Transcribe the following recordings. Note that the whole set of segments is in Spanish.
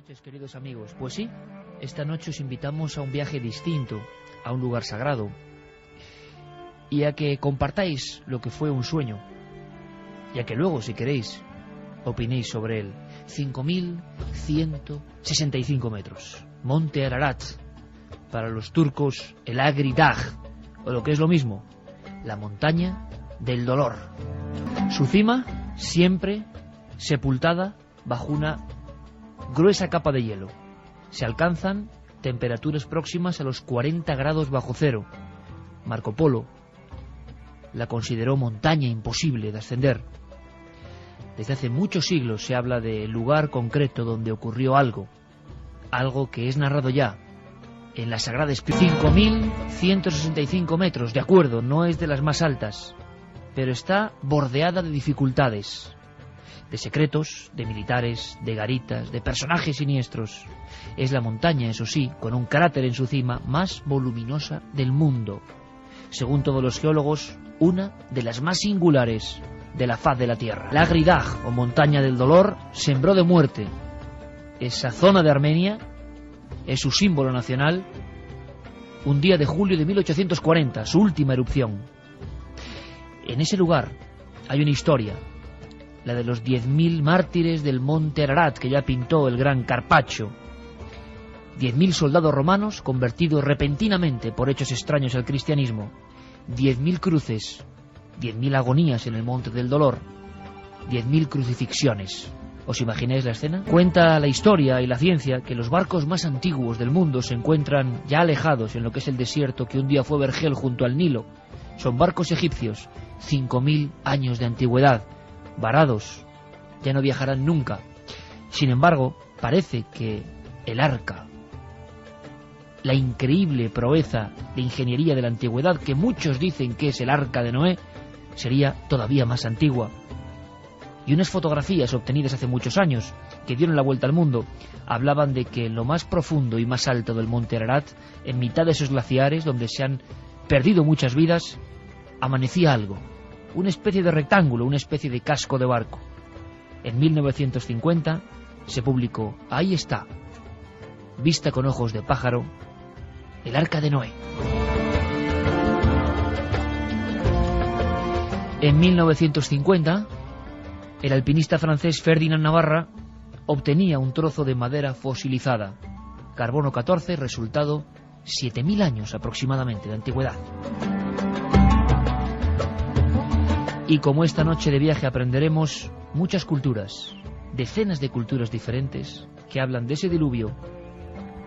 noches, queridos amigos. Pues sí, esta noche os invitamos a un viaje distinto, a un lugar sagrado, y a que compartáis lo que fue un sueño, y a que luego, si queréis, opinéis sobre él. 5.165 metros. Monte Ararat. Para los turcos, el Agri Dağ, o lo que es lo mismo, la montaña del dolor. Su cima, siempre sepultada bajo una gruesa capa de hielo. Se alcanzan temperaturas próximas a los 40 grados bajo cero. Marco Polo la consideró montaña imposible de ascender. Desde hace muchos siglos se habla del lugar concreto donde ocurrió algo que es narrado ya en la Sagrada Escritura. 5.165 metros, de acuerdo, no es de las más altas, pero está bordeada de dificultades, de secretos, de militares, de garitas, de personajes siniestros. Es la montaña, eso sí, con un cráter en su cima, más voluminosa del mundo. Según todos los geólogos, una de las más singulares de la faz de la Tierra. La Agri Dağ, o montaña del dolor, sembró de muerte. Esa zona de Armenia es su símbolo nacional. Un día de julio de 1840, su última erupción. En ese lugar hay una historia, la de los 10.000 mártires del monte Ararat, que ya pintó el gran Carpaccio. 10.000 soldados romanos convertidos repentinamente por hechos extraños al cristianismo. 10.000 cruces, 10.000 agonías en el monte del dolor, 10.000 crucifixiones. ¿Os imagináis la escena? Cuenta la historia y la ciencia que los barcos más antiguos del mundo se encuentran ya alejados en lo que es el desierto que un día fue vergel junto al Nilo. Son barcos egipcios, 5.000 años de antigüedad, varados, ya no viajarán nunca. Sin embargo, parece que el arca, la increíble proeza de ingeniería de la antigüedad, que muchos dicen que es el arca de Noé, sería todavía más antigua. Y unas fotografías obtenidas hace muchos años, que dieron la vuelta al mundo, hablaban de que en lo más profundo y más alto del monte Ararat, en mitad de esos glaciares donde se han perdido muchas vidas, amanecía algo, una especie de rectángulo, una especie de casco de barco. En 1950 se publicó, ahí está, vista con ojos de pájaro, el arca de Noé. En 1950, el alpinista francés Ferdinand Navarra obtenía un trozo de madera fosilizada, carbono 14, resultado 7.000 años aproximadamente de antigüedad. Y como esta noche de viaje aprenderemos muchas culturas, decenas de culturas diferentes, que hablan de ese diluvio,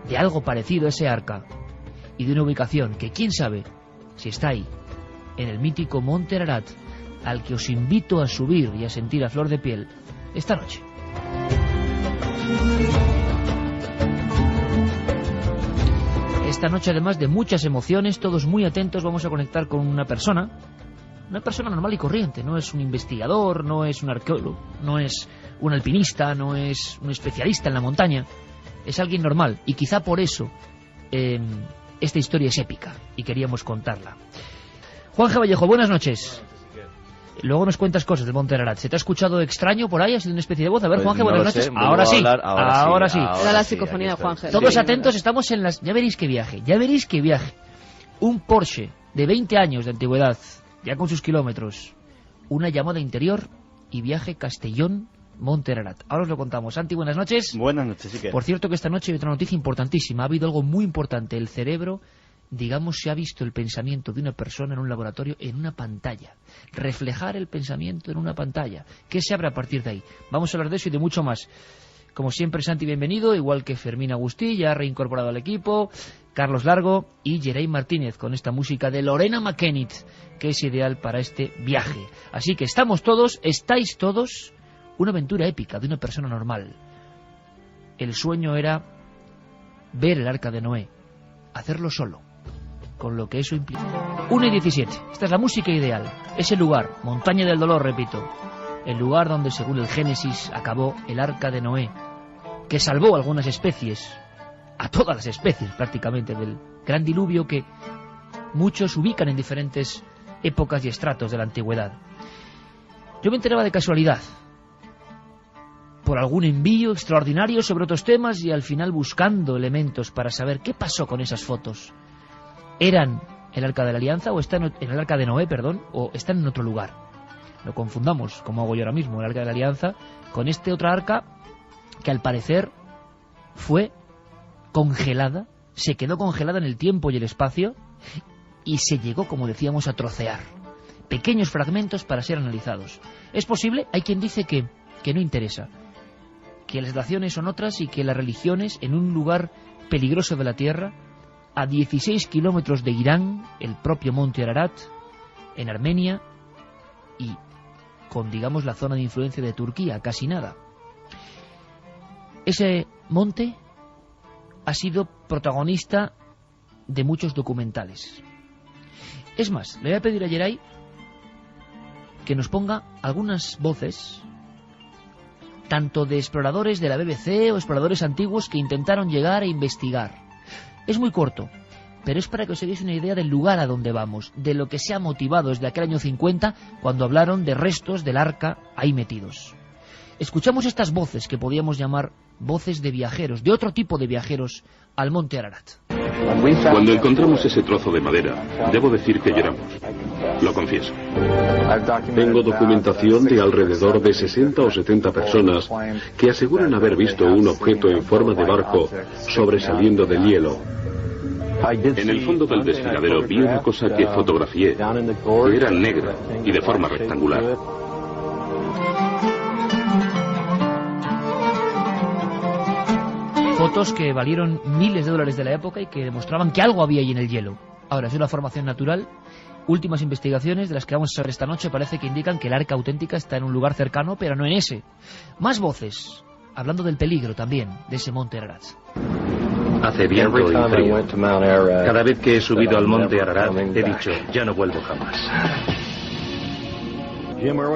de algo parecido a ese arca, y de una ubicación que quién sabe si está ahí, en el mítico monte Ararat, al que os invito a subir y a sentir a flor de piel esta noche. Esta noche, además de muchas emociones, todos muy atentos, vamos a conectar con una persona normal y corriente. No es un investigador, no es un arqueólogo, no es un alpinista, no es un especialista en la montaña. Es alguien normal, y quizá por eso esta historia es épica y queríamos contarla. Juan G. Vallejo, buenas noches. Luego nos cuentas cosas del monte Ararat. ¿Se te ha escuchado extraño por ahí? ¿Ha sido una especie de voz? A ver, Juan G., buenas noches. Ahora sí. Era la psicofonía de Juan G. Todos atentos, estamos en las... Ya veréis qué viaje. Un Porsche de 20 años de antigüedad, ya con sus kilómetros. Una llamada interior y viaje Castellón-Monte Ararat. Ahora os lo contamos. Santi, buenas noches. Buenas noches, Iker. Por cierto, que esta noche hay otra noticia importantísima. Ha habido algo muy importante. El cerebro, digamos, se ha visto el pensamiento de una persona en un laboratorio en una pantalla. Reflejar el pensamiento en una pantalla. ¿Qué se abre a partir de ahí? Vamos a hablar de eso y de mucho más. Como siempre, Santi, bienvenido, igual que Fermín Agustí, ya reincorporado al equipo, Carlos Largo y Jerey Martínez, con esta música de Lorena McKennitt, que es ideal para este viaje. Así que estáis todos, una aventura épica de una persona normal. El sueño era ver el arca de Noé, hacerlo solo, con lo que eso implica. 1:17, esta es la música ideal, ese lugar, montaña del dolor, repito, el lugar donde según el Génesis acabó el arca de Noé, que salvó a algunas especies, a todas las especies prácticamente, del gran diluvio que muchos ubican en diferentes épocas y estratos de la antigüedad. Yo me enteraba de casualidad, por algún envío extraordinario sobre otros temas y al final buscando elementos para saber qué pasó con esas fotos. ¿Eran el Arca de la Alianza o están en el Arca de Noé, perdón, o están en otro lugar? No confundamos, como hago yo ahora mismo, el Arca de la Alianza con este otro arca que al parecer fue congelada, se quedó congelada en el tiempo y el espacio y se llegó, como decíamos, a trocear. Pequeños fragmentos para ser analizados. ¿Es posible? Hay quien dice que no interesa, que las naciones son otras y que las religiones, en un lugar peligroso de la Tierra, a 16 kilómetros de Irán, el propio monte Ararat, en Armenia, y con, digamos, la zona de influencia de Turquía, casi nada. Ese monte ha sido protagonista de muchos documentales. Es más, le voy a pedir a Geray que nos ponga algunas voces, tanto de exploradores de la BBC o exploradores antiguos que intentaron llegar a investigar. Es muy corto, pero es para que os hagáis una idea del lugar a donde vamos, de lo que se ha motivado desde aquel año 50, cuando hablaron de restos del arca ahí metidos. Escuchamos estas voces que podíamos llamar voces de viajeros, de otro tipo de viajeros, al monte Ararat. Cuando encontramos ese trozo de madera, debo decir que lloramos. Lo confieso. Tengo documentación de alrededor de 60 o 70 personas que aseguran haber visto un objeto en forma de barco sobresaliendo del hielo. En el fondo del desfiladero vi una cosa que fotografié, que era negra y de forma rectangular. Fotos que valieron miles de dólares de la época y que demostraban que algo había ahí en el hielo. Ahora, es una formación natural. Últimas investigaciones de las que vamos a saber esta noche parece que indican que el arca auténtica está en un lugar cercano, pero no en ese. Más voces, hablando del peligro también de ese monte Ararat. Hace viento y frío. Cada vez que he subido al monte Ararat he dicho, ya no vuelvo jamás.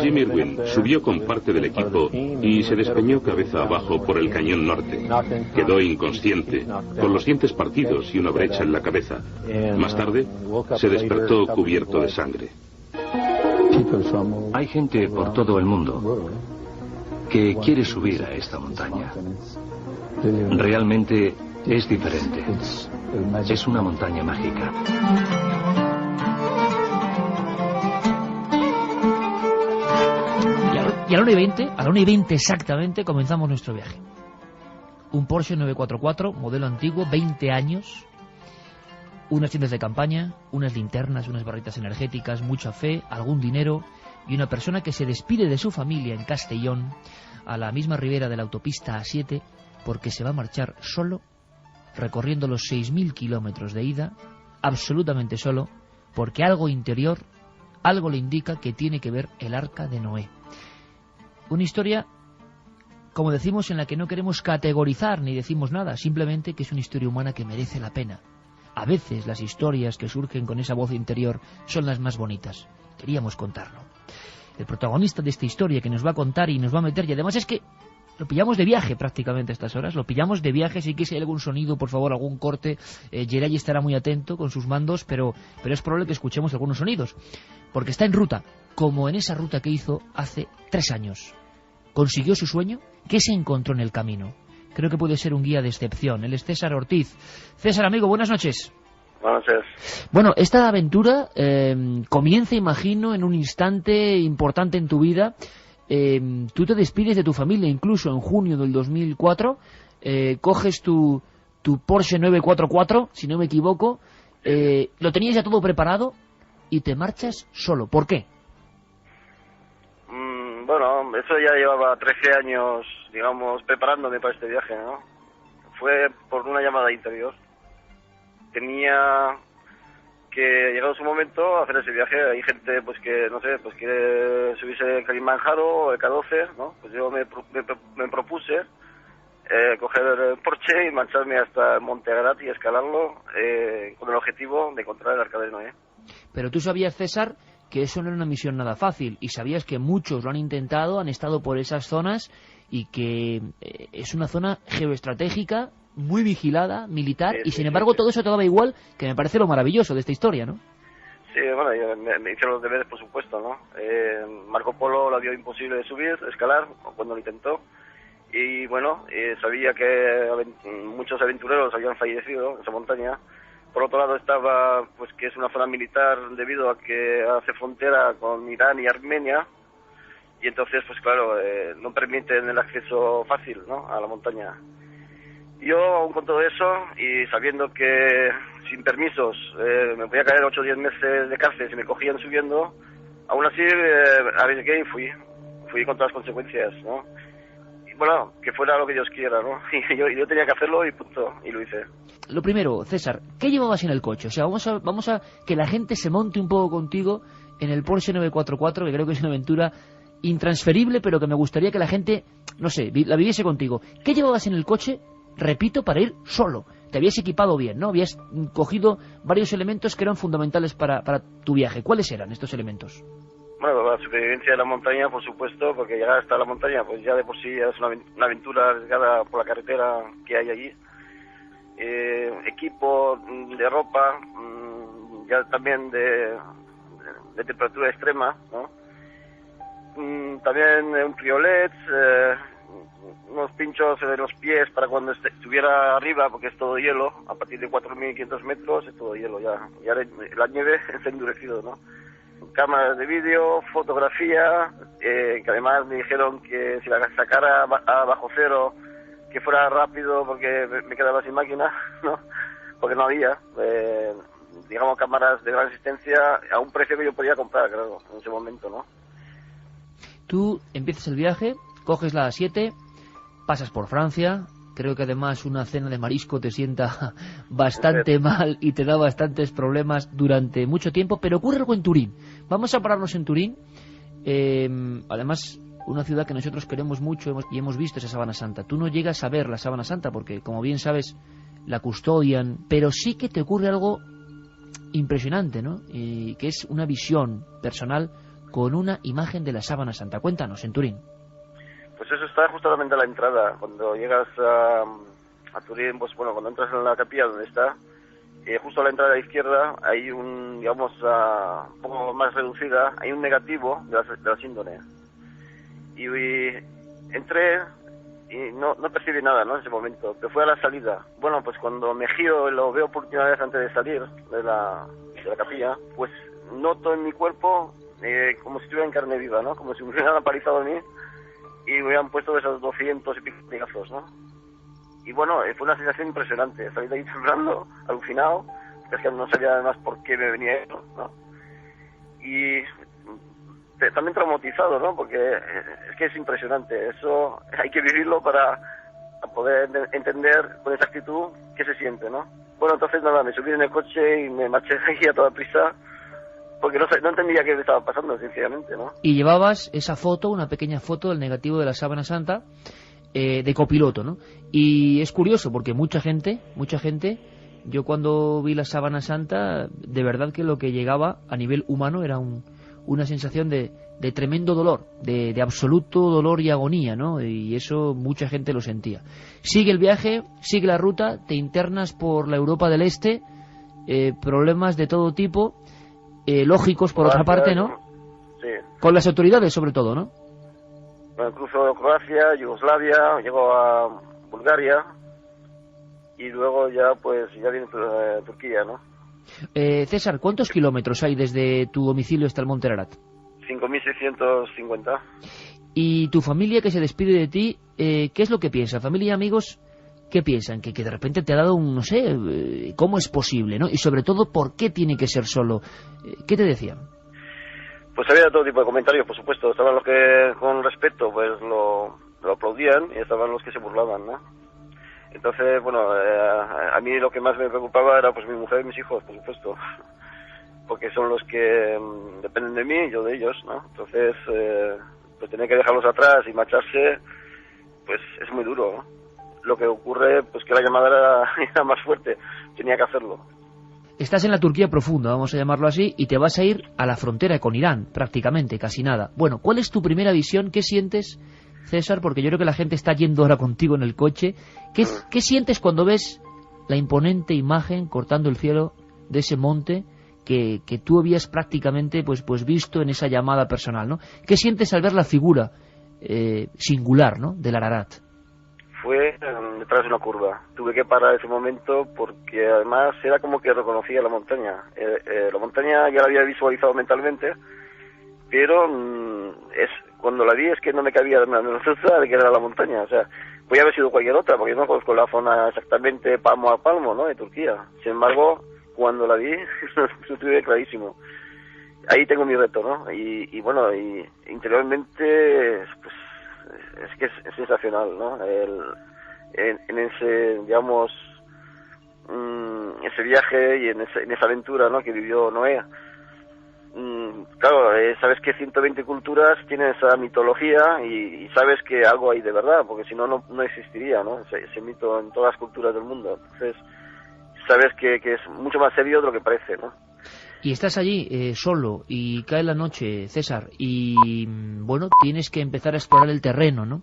Jim Irwin subió con parte del equipo y se despeñó cabeza abajo por el cañón norte. Quedó inconsciente, con los dientes partidos y una brecha en la cabeza. Más tarde, se despertó cubierto de sangre. Hay gente por todo el mundo que quiere subir a esta montaña. Realmente es diferente. Es una montaña mágica. Y a la 1:20 exactamente, comenzamos nuestro viaje. Un Porsche 944, modelo antiguo, 20 años, unas tiendas de campaña, unas linternas, unas barritas energéticas, mucha fe, algún dinero y una persona que se despide de su familia en Castellón, a la misma ribera de la autopista A7, porque se va a marchar solo, recorriendo los 6.000 kilómetros de ida, absolutamente solo, porque algo interior, algo le indica que tiene que ver el Arca de Noé. Una historia, como decimos, en la que no queremos categorizar ni decimos nada, simplemente que es una historia humana que merece la pena. A veces las historias que surgen con esa voz interior son las más bonitas. Queríamos contarlo. El protagonista de esta historia que nos va a contar y nos va a meter, y además es que lo pillamos de viaje prácticamente a estas horas, lo pillamos de viaje, si hay algún sonido, por favor, algún corte, Geray estará muy atento con sus mandos, pero es probable que escuchemos algunos sonidos, porque está en ruta, como en esa ruta que hizo hace 3 años. Consiguió su sueño. ¿Qué se encontró en el camino? Creo que puede ser un guía de excepción. Él es César Ortiz. César, amigo, buenas noches. Buenas noches. Bueno, esta aventura comienza, imagino, en un instante importante en tu vida. Tú te despides de tu familia, incluso en junio del 2004. Coges tu Porsche 944, si no me equivoco. Lo tenías ya todo preparado y te marchas solo. ¿Por qué? Bueno, eso ya llevaba 13 años, digamos, preparándome para este viaje, ¿no? Fue por una llamada interior. Tenía que, llegado su momento, hacer ese viaje. Hay gente, pues que, no sé, pues quiere subirse el Kilimanjaro o el K12, ¿no? Pues yo me propuse coger el Porsche y marcharme hasta el Monte Ararat y escalarlo con el objetivo de encontrar el Arca de Noé. Pero tú sabías, César, que eso no era una misión nada fácil, y sabías que muchos lo han intentado, han estado por esas zonas, y que es una zona geoestratégica, muy vigilada, militar, y sin embargo todo eso te daba igual, que me parece lo maravilloso de esta historia, ¿no? Sí, bueno, yo me hice los deberes, por supuesto, ¿no? Marco Polo lo vio imposible de subir, escalar, cuando lo intentó, y bueno, sabía que muchos aventureros habían fallecido en esa montaña. Por otro lado estaba, pues que es una zona militar debido a que hace frontera con Irán y Armenia, y entonces, pues claro, no permiten el acceso fácil, ¿no?, a la montaña. Yo, aún con todo eso, y sabiendo que sin permisos me podía caer 8 o 10 meses de cárcel si me cogían subiendo, aún así arriesgué y fui con todas las consecuencias, ¿no? Y bueno, que fuera lo que Dios quiera, ¿no? Y yo tenía que hacerlo y punto, y lo hice. Lo primero, César, ¿qué llevabas en el coche? O sea, vamos a que la gente se monte un poco contigo en el Porsche 944, que creo que es una aventura intransferible, pero que me gustaría que la gente, no sé, la viviese contigo. ¿Qué llevabas en el coche? Repito, para ir solo. Te habías equipado bien, ¿no? Habías cogido varios elementos que eran fundamentales para tu viaje. ¿Cuáles eran estos elementos? Bueno, la supervivencia de la montaña, por supuesto, porque llegar hasta la montaña, pues ya de por sí es una aventura arriesgada por la carretera que hay allí. Equipo de ropa, ya también de temperatura extrema, ¿no? También un triolet, unos pinchos en los pies para cuando estuviera arriba, porque es todo hielo, a partir de 4.500 metros es todo hielo ya la nieve se ha endurecido, ¿no? Cámaras de vídeo, fotografía, que además me dijeron que si la sacara a bajo cero, que fuera rápido porque me quedaba sin máquina, ¿no? Porque no había, digamos, cámaras de gran resistencia a un precio que yo podía comprar, claro, en ese momento, ¿no? Tú empiezas el viaje, coges la A7, pasas por Francia. Creo que además una cena de marisco te sienta bastante mal y te da bastantes problemas durante mucho tiempo, pero ocurre algo en Turín. Vamos a pararnos en Turín. Además, una ciudad que nosotros queremos mucho y hemos visto esa Sábana Santa. Tú no llegas a ver la Sábana Santa porque, como bien sabes, la custodian, pero sí que te ocurre algo impresionante, ¿no? Que es una visión personal con una imagen de la Sábana Santa. Cuéntanos, en Turín. Pues eso está justamente a la entrada. Cuando llegas a Turín, pues bueno, cuando entras en la capilla donde está, justo a la entrada a la izquierda hay un, digamos, un poco más reducida, hay un negativo de la síndone. Y entré y no percibí nada, ¿no?, en ese momento, pero fue a la salida. Bueno, pues cuando me giro y lo veo por última vez antes de salir de la capilla, pues noto en mi cuerpo como si estuviera en carne viva, ¿no?, como si me hubieran apalizado a mí y me hubieran puesto esos 200 y pico pegazos, ¿no? Y bueno, fue una sensación impresionante. Salí de ahí temblando, alucinado, es que no sabía además por qué me venía eso, ¿no? Y también traumatizado, ¿no? Porque es que es impresionante. Eso hay que vivirlo para poder entender con exactitud qué se siente, ¿no? Bueno, entonces nada, me subí en el coche y me marché aquí a toda prisa, porque no entendía qué estaba pasando, sinceramente, ¿no? Y llevabas esa foto, una pequeña foto del negativo de la Sábana Santa, de copiloto, ¿no? Y es curioso porque mucha gente, yo cuando vi la Sábana Santa, de verdad que lo que llegaba a nivel humano era una sensación de tremendo dolor, de absoluto dolor y agonía, ¿no? Y eso mucha gente lo sentía. Sigue el viaje, sigue la ruta, te internas por la Europa del Este, problemas de todo tipo, lógicos por otra parte, ¿no? Sí. Con las autoridades sobre todo, ¿no? Bueno, cruzo Croacia, Yugoslavia, llego a Bulgaria y luego ya viene Turquía, ¿no? César, ¿cuántos kilómetros hay desde tu domicilio hasta el Monte Ararat? 5.650. ¿Y tu familia que se despide de ti, qué es lo que piensa? ¿Familia y amigos qué piensan? Que de repente te ha dado un, no sé, ¿cómo es posible, no? Y sobre todo, ¿por qué tiene que ser solo? ¿Qué te decían? Pues había todo tipo de comentarios, por supuesto. Estaban los que, con respeto, pues lo aplaudían, y estaban los que se burlaban, ¿no? Entonces, bueno, a mí lo que más me preocupaba era pues mi mujer y mis hijos, por supuesto, porque son los que dependen de mí y yo de ellos, ¿no? Entonces, pues tener que dejarlos atrás y marcharse, pues es muy duro, ¿no? Lo que ocurre, pues que la llamada era más fuerte, tenía que hacerlo. Estás en la Turquía profunda, vamos a llamarlo así, y te vas a ir a la frontera con Irán, prácticamente, casi nada. Bueno, ¿cuál es tu primera visión? ¿Qué sientes, César? Porque yo creo que la gente está yendo ahora contigo en el coche. ¿Qué sientes cuando ves la imponente imagen cortando el cielo de ese monte que tú habías prácticamente pues visto en esa llamada personal, ¿no? ¿Qué sientes al ver la figura singular, ¿no?, del Ararat? fue detrás de una curva. Tuve que parar ese momento porque además era como que reconocía la montaña. La montaña ya la había visualizado mentalmente, pero cuando la vi es que no me cabía la duda de que era la montaña. O sea, podía haber sido cualquier otra, porque yo no conozco la zona exactamente palmo a palmo, ¿no?, de Turquía. Sin embargo, cuando la vi, lo tuve clarísimo. Ahí tengo mi reto, ¿no? Y bueno, y interiormente, pues, es que es sensacional, ¿no? En ese, digamos, ese viaje y en esa aventura, ¿no?, que vivió Noé. Claro, sabes que 120 culturas tienen esa mitología y sabes que algo hay de verdad, porque si no, no existiría, ¿no?, ese mito en todas las culturas del mundo. Entonces, sabes que es mucho más serio de lo que parece, ¿no? Y estás allí solo y cae la noche, César, y bueno, tienes que empezar a explorar el terreno, ¿no?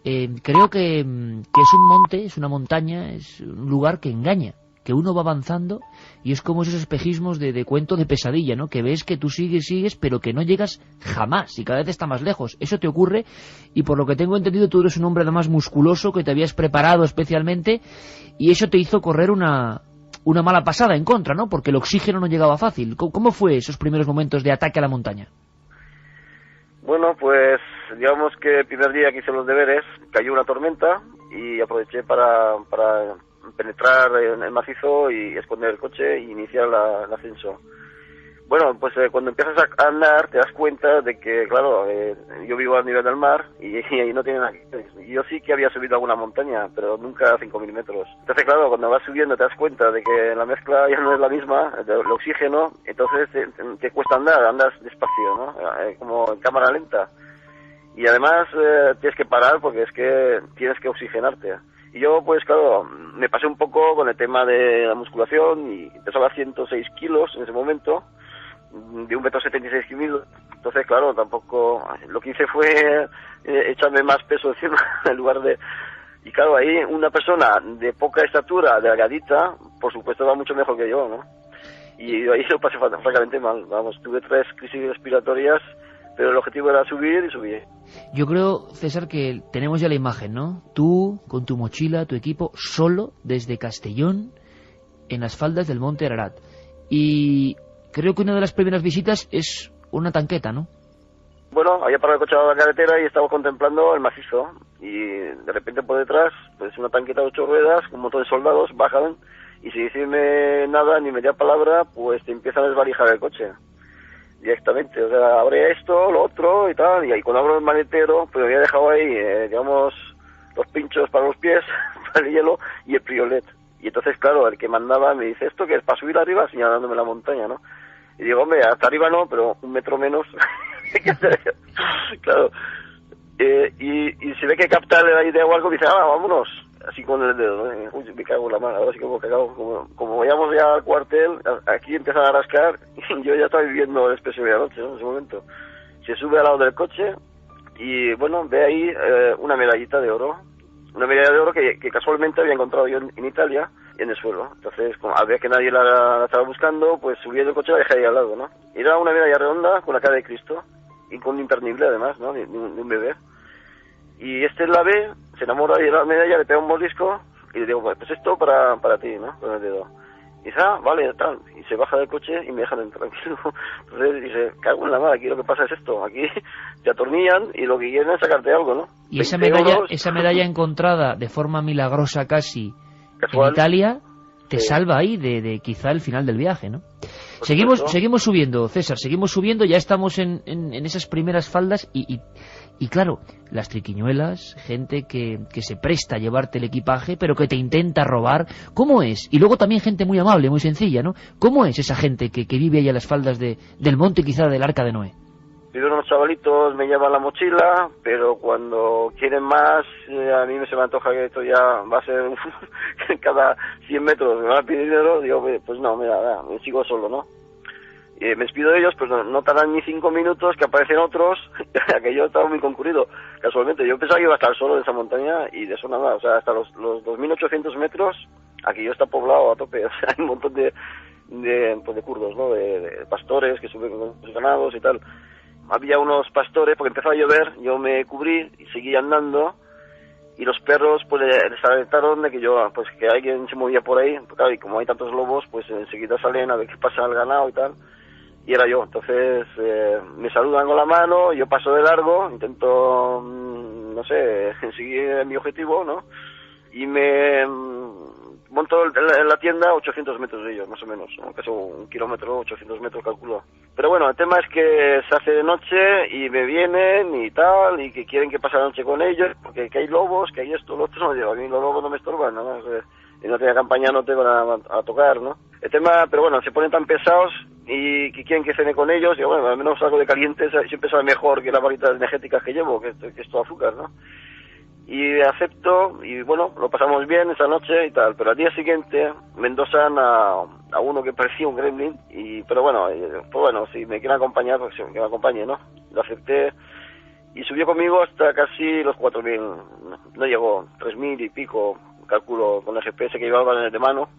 Creo que es un monte, es una montaña, es un lugar que engaña, que uno va avanzando y es como esos espejismos de cuento de pesadilla, ¿no?, que ves que tú sigues, pero que no llegas jamás y cada vez está más lejos. Eso te ocurre y por lo que tengo entendido tú eres un hombre además musculoso que te habías preparado especialmente y eso te hizo correr una mala pasada en contra, ¿no?, porque el oxígeno no llegaba fácil. ¿Cómo fue esos primeros momentos de ataque a la montaña? Bueno, pues digamos que el primer día que hice los deberes cayó una tormenta y aproveché para penetrar en el macizo y esconder el coche e iniciar el ascenso. Bueno, pues cuando empiezas a andar te das cuenta de que, claro, yo vivo al nivel del mar y ahí no tiene nada que ver. Yo sí que había subido alguna montaña, pero nunca a 5.000 metros. Entonces, claro, cuando vas subiendo te das cuenta de que la mezcla ya no es la misma, el oxígeno, entonces te cuesta andar, andas despacio, ¿no?, como en cámara lenta. Y además tienes que parar porque es que tienes que oxigenarte. Y yo, pues claro, me pasé un poco con el tema de la musculación y pesaba 106 kilos en ese momento, de 1,76 m. Entonces, claro, tampoco... Lo que hice fue echarme más peso encima en lugar de... Y claro, ahí una persona de poca estatura, delgadita, por supuesto va mucho mejor que yo, ¿no? Y ahí lo pasé francamente mal. Vamos, tuve 3 crisis respiratorias, pero el objetivo era subir y subí. Yo creo, César, que tenemos ya la imagen, ¿no? Tú, con tu mochila, tu equipo, solo desde Castellón, en las faldas del Monte Ararat. Y creo que una de las primeras visitas es una tanqueta, ¿no? Bueno, había parado el coche a la carretera y estaba contemplando el macizo. Y de repente por detrás, pues una tanqueta de 8 ruedas, con un montón de soldados, bajan y sin decirme nada, ni media palabra, pues te empiezan a desvalijar el coche. Directamente, o sea, abre esto, lo otro y tal, y ahí cuando abro el maletero, pues había dejado ahí, digamos, los pinchos para los pies, para el hielo y el priolet. Y entonces, claro, el que mandaba me dice, ¿esto qué es? Para subir arriba, señalándome la montaña, ¿no? Y digo, hombre, hasta arriba no, pero 1 metro menos. Claro. Y se ve que capta la idea o algo, dice, vámonos. Así con el dedo, ¿no? Uy, me cago en la mano, ahora sí que me cago. Como vayamos ya al cuartel, aquí empiezan a rascar, y yo ya estaba viviendo el expreso de la noche, ¿no?, en ese momento. Se sube al lado del coche, y bueno, ve ahí una medallita de oro. Una medalla de oro que casualmente había encontrado yo en Italia, en el suelo. Entonces, al ver que nadie la estaba buscando, pues subí del coche y la dejé ahí al lado, ¿no? Era una medalla redonda con la cara de Cristo, y con un imperdible además, ¿no?, de un bebé. Y la ve, se enamora de la medalla, le pega un mordisco y le digo, pues esto para ti, ¿no?, con el dedo. Y dice, vale, tal. Y se baja del coche y me dejan entrar tranquilo. Entonces dice, cago en la madre, aquí lo que pasa es esto. Aquí te atornillan y lo que quieren es sacarte algo, ¿no? Y esa medalla encontrada de forma milagrosa casi casual, en Italia, te salva ahí de quizá el final del viaje, ¿no? Seguimos subiendo, César, seguimos subiendo, ya estamos en esas primeras faldas y claro, las triquiñuelas, gente que se presta a llevarte el equipaje, pero que te intenta robar. ¿Cómo es? Y luego también gente muy amable, muy sencilla, ¿no? ¿Cómo es esa gente que vive ahí a las faldas del monte, quizá del Arca de Noé? Viven unos chavalitos, me llevan la mochila, pero cuando quieren más, a mí se me antoja que esto ya va a ser cada 100 metros, me van a pedir dinero, digo, pues no, mira, me sigo solo, ¿no? Me despido de ellos, pues no tardan ni 5 minutos que aparecen otros, que yo estaba muy concurrido, casualmente. Yo pensaba que iba a estar solo en esa montaña y de eso nada, o sea, hasta los 2.800 metros, aquello está poblado a tope, o sea, hay un montón de kurdos, ¿no?, de pastores que suben con sus ganados y tal. Había unos pastores, porque empezaba a llover, yo me cubrí y seguí andando, y los perros pues les alertaron de que que alguien se movía por ahí, claro, y como hay tantos lobos, pues enseguida salen a ver qué pasa al ganado y tal, y era yo. Entonces me saludan con la mano, yo paso de largo, intento, no sé, seguir mi objetivo, ¿no? Y me monto en la tienda 800 metros de ellos, más o menos, ¿no? Casi 1 kilómetro, 800 metros calculo. Pero bueno, el tema es que se hace de noche y me vienen y tal, y que quieren que pase la noche con ellos, porque que hay lobos, que hay esto, lo otro. A mí los lobos no me estorban, ¿no? En otra campaña no te van a tocar, ¿no? El tema, pero bueno, se ponen tan pesados y que quieren que cene con ellos, y bueno, al menos algo de caliente siempre sabe mejor que las barritas energéticas que llevo, que es todo azúcar, ¿no? Y acepto, y bueno, lo pasamos bien esa noche y tal, pero al día siguiente me endosan a uno que parecía un gremlin, pero bueno, si me quieren acompañar, pues que me acompañe, ¿no? Lo acepté, y subió conmigo hasta casi los 4.000, no llegó, 3.000 y pico, calculo, con el GPS que llevaba en el de mano.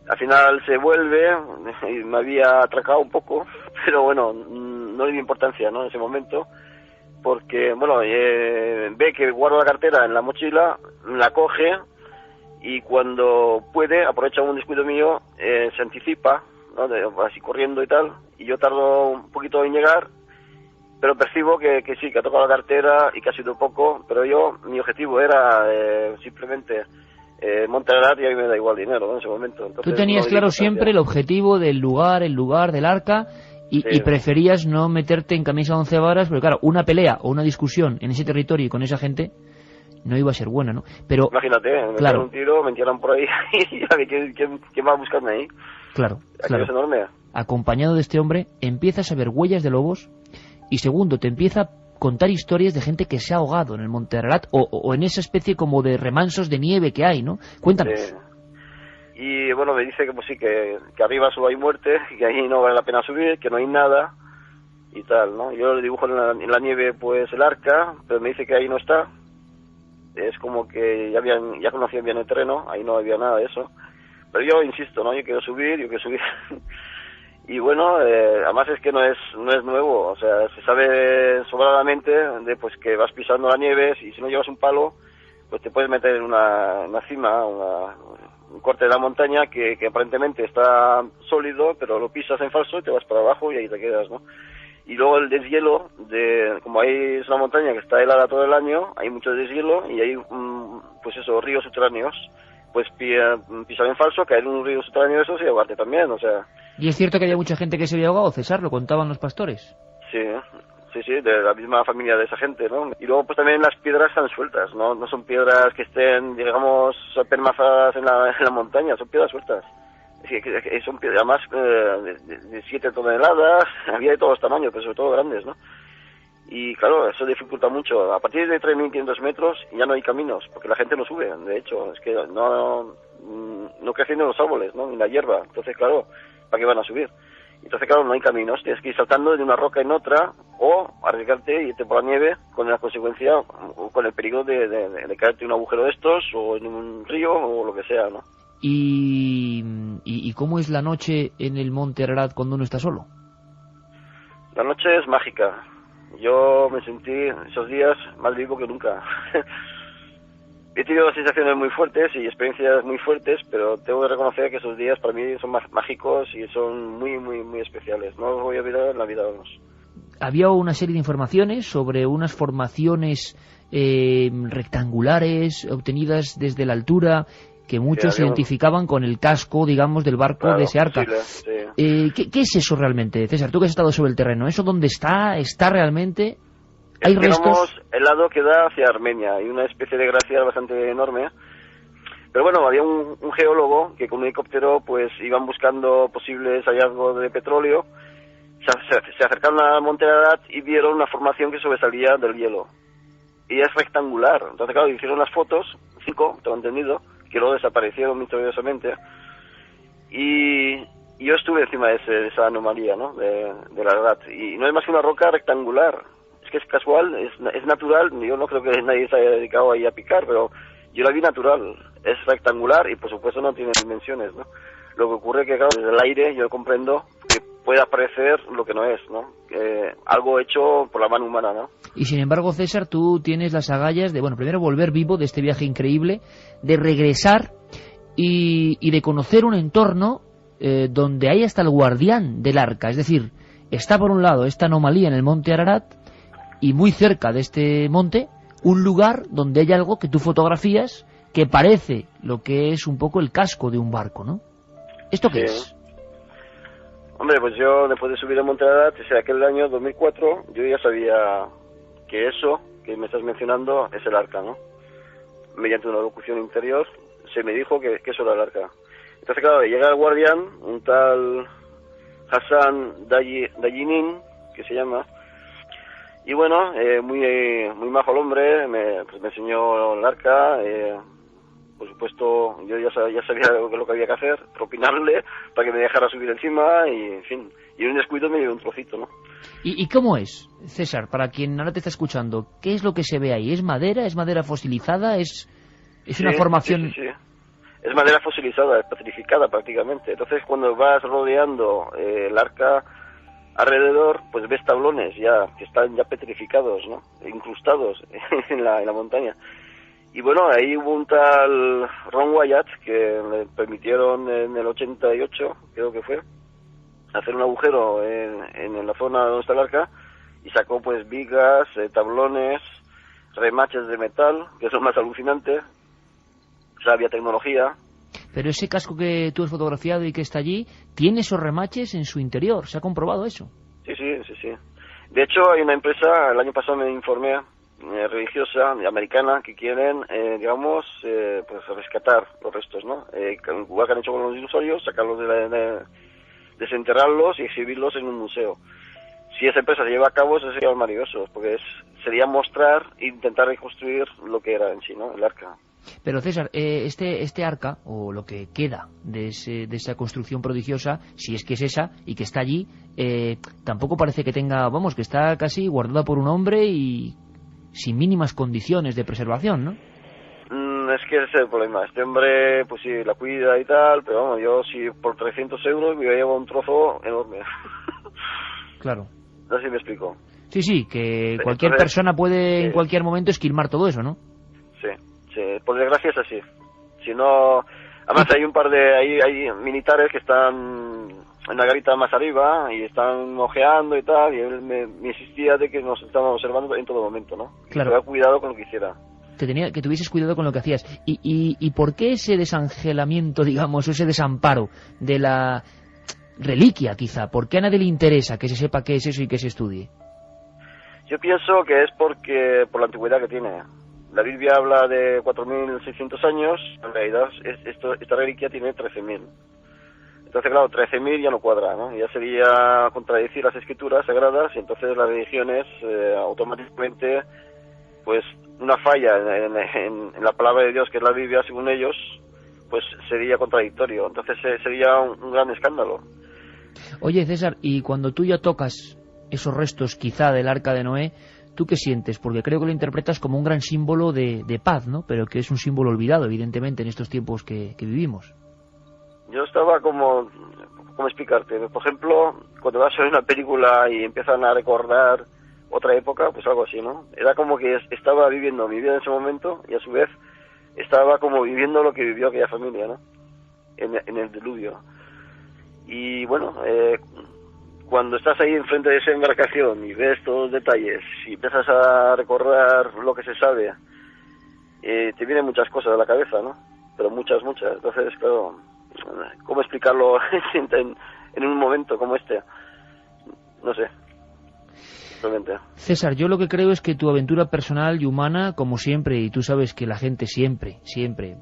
Al final se vuelve, y me había atracado un poco, pero bueno, no le di importancia, ¿no? En ese momento, porque, bueno, ve que guardo la cartera en la mochila, la coge, y cuando puede, aprovecha un descuido mío, se anticipa, ¿no? Así corriendo y tal, y yo tardo un poquito en llegar, pero percibo que sí, que ha tocado la cartera y que ha sido poco, pero mi objetivo era simplemente Monte Ararat, y a mí me da igual dinero, ¿no? En ese momento. Entonces, tú tenías claro siempre el objetivo del lugar del arca, y preferías no meterte en camisa de 11 varas, porque claro, una pelea o una discusión en ese territorio y con esa gente no iba a ser buena, ¿no? Pero imagínate, me claro, un tiro, me entierran por ahí y ¿quién va a buscarme ahí? Claro. Es enorme. Acompañado de este hombre, empiezas a ver huellas de lobos, y segundo, te empieza a contar historias de gente que se ha ahogado en el Monte Ararat o en esa especie como de remansos de nieve que hay, ¿no? Cuéntanos. Y bueno, me dice que pues sí, que arriba solo hay muerte, que ahí no vale la pena subir, que no hay nada y tal, ¿no? Yo le dibujo en la nieve pues el arca, pero me dice que ahí no está. Es como que ya conocían bien el terreno, ahí no había nada de eso. Pero yo insisto, ¿no? Yo quiero subir. Y bueno, además es que no es nuevo, o sea, se sabe sobradamente de pues que vas pisando la nieve, y si no llevas un palo, pues te puedes meter en una cima, un corte de la montaña que aparentemente está sólido, pero lo pisas en falso y te vas para abajo y ahí te quedas, ¿no? Y luego el deshielo, como ahí es una montaña que está helada todo el año, hay mucho deshielo y hay, pues eso, ríos subterráneos, pues pisar en falso, caer en un río subterráneo eso y ahogarte también, o sea... ¿Y es cierto que había mucha gente que se había ahogado, César? ¿Lo contaban los pastores? Sí, de la misma familia de esa gente, ¿no? Y luego pues también las piedras están sueltas, no son piedras que estén, digamos, permazadas en la montaña, son piedras sueltas. Que son piedras, además, de 7 toneladas, había de todos los tamaños, pero sobre todo grandes, ¿no? Y claro, eso dificulta mucho. A partir de 3.500 metros ya no hay caminos, porque la gente no sube, de hecho, es que no crecen los árboles, ¿no? Ni la hierba, entonces claro, ¿para qué van a subir? Entonces, claro, no hay caminos, tienes que ir saltando de una roca en otra o arriesgarte y irte por la nieve con la consecuencia o con el peligro de caerte en un agujero de estos o en un río o lo que sea, ¿no? ¿Y cómo es la noche en el Monte Ararat cuando uno está solo? La noche es mágica. Yo me sentí esos días más vivo que nunca. He tenido sensaciones muy fuertes y experiencias muy fuertes, pero tengo que reconocer que esos días para mí son mágicos y son muy, muy, muy especiales. No los voy a olvidar en la vida, vamos. Había una serie de informaciones sobre unas formaciones rectangulares obtenidas desde la altura que muchos identificaban con el casco, digamos, del barco, claro, de ese arca. Sí. ¿Qué es eso realmente, César? Tú que has estado sobre el terreno, ¿eso dónde está? ¿Está realmente? ¿Hay restos? El lado que da hacia Armenia, hay una especie de glaciar bastante enorme. Pero bueno, había un geólogo que con un helicóptero pues iban buscando posibles hallazgos de petróleo. Se acercaron al Monte Ararat y vieron una formación que sobresalía del hielo. Y es rectangular. Entonces, claro, hicieron las fotos, 5, tengo entendido, que luego desaparecieron misteriosamente. Y yo estuve encima de esa anomalía, ¿no? De la Ararat. Y no es más que una roca rectangular. Es que es casual, es natural. Yo no creo que nadie se haya dedicado ahí a picar, pero yo la vi natural. Es rectangular y por supuesto no tiene dimensiones, ¿no? Lo que ocurre es que, claro, desde el aire yo comprendo que pueda parecer lo que no es, ¿no? Algo hecho por la mano humana, ¿no? Y sin embargo, César, tú tienes las agallas de, bueno, primero volver vivo de este viaje increíble, de regresar y de conocer un entorno donde hay hasta el guardián del arca. Es decir, está por un lado esta anomalía en el monte Ararat y muy cerca de este monte un lugar donde hay algo que tú fotografías que parece lo que es un poco el casco de un barco, ¿no? ¿Esto qué es? Hombre, pues yo después de subir a Monte Ararat, desde aquel año 2004, yo ya sabía que eso que me estás mencionando es el arca, ¿no? Mediante una locución interior se me dijo que eso era el arca. Entonces, claro, llega el guardián, un tal Hassan Dayinin, que se llama, y bueno, muy majo el hombre, me enseñó el arca. Por supuesto, yo ya sabía lo que había que hacer, propinarle para que me dejara subir encima y, en fin, y en un descuido me dio un trocito, ¿no? ¿Y cómo es, César, para quien ahora te está escuchando? ¿Qué es lo que se ve ahí? ¿Es madera? ¿Es madera fosilizada? ¿Es una formación...? Sí. Es madera fosilizada, es petrificada prácticamente. Entonces, cuando vas rodeando el arca alrededor, pues ves tablones ya que están ya petrificados, ¿no? Incrustados en la montaña. Y bueno, ahí hubo un tal Ron Wyatt que le permitieron en el 88, creo que fue, hacer un agujero en la zona donde está el arca y sacó pues vigas, tablones, remaches de metal, que es lo más alucinante. O sea, había tecnología. Pero ese casco que tú has fotografiado y que está allí, ¿tiene esos remaches en su interior? ¿Se ha comprobado eso? Sí. De hecho, hay una empresa, el año pasado me informé, religiosa, americana, que quieren, pues rescatar los restos, ¿no? Igual que han hecho con los dinosaurios, sacarlos desenterrarlos y exhibirlos en un museo. Si esa empresa se lleva a cabo, eso sería maravilloso, porque sería mostrar e intentar reconstruir lo que era en sí, ¿no? El arca. Pero César, este arca, o lo que queda de esa construcción prodigiosa, si es que es esa, y que está allí, tampoco parece que tenga, que está casi guardada por un hombre y sin mínimas condiciones de preservación, ¿no? Es que ese es el problema. Este hombre, pues sí, la cuida y tal, pero vamos, yo si por 300 euros me llevo un trozo enorme. Claro. No sé si me explico. Sí, que cualquier persona puede en cualquier momento esquilmar todo eso, ¿no? Sí, por desgracia es así. Si no, además hay un par de hay militares que están en la garita más arriba y están ojeando y tal, y él me insistía de que nos estaban observando en todo momento, ¿no? Claro. Que tuviera cuidado con lo que hiciera. Que tuvieses cuidado con lo que hacías. ¿Y por qué ese desangelamiento, digamos, ese desamparo de la reliquia, quizá? ¿Por qué a nadie le interesa que se sepa qué es eso y que se estudie? Yo pienso que es por la antigüedad que tiene. La Biblia habla de 4.600 años, en realidad esta reliquia tiene 13.000. Entonces, claro, 13.000 ya no cuadra, ¿no? Ya sería contradecir las escrituras sagradas y entonces las religiones automáticamente, pues una falla en la palabra de Dios, que es la Biblia, según ellos, pues sería contradictorio. Entonces sería un gran escándalo. Oye, César, y cuando tú ya tocas esos restos quizá del Arca de Noé, ¿tú qué sientes? Porque creo que lo interpretas como un gran símbolo de paz, ¿no? Pero que es un símbolo olvidado, evidentemente, en estos tiempos que vivimos. Yo estaba ¿cómo explicarte? Por ejemplo, cuando vas a ver una película y empiezan a recordar otra época, pues algo así, ¿no? Era como que estaba viviendo mi vida en ese momento y a su vez estaba como viviendo lo que vivió aquella familia, ¿no? En el diluvio. Y bueno, cuando estás ahí enfrente de esa embarcación y ves todos los detalles y empiezas a recordar lo que se sabe, te vienen muchas cosas a la cabeza, ¿no? Pero muchas. Entonces, claro, ¿cómo explicarlo en un momento como este? No sé. Realmente. César, yo lo que creo es que tu aventura personal y humana, como siempre, y tú sabes que la gente siempre,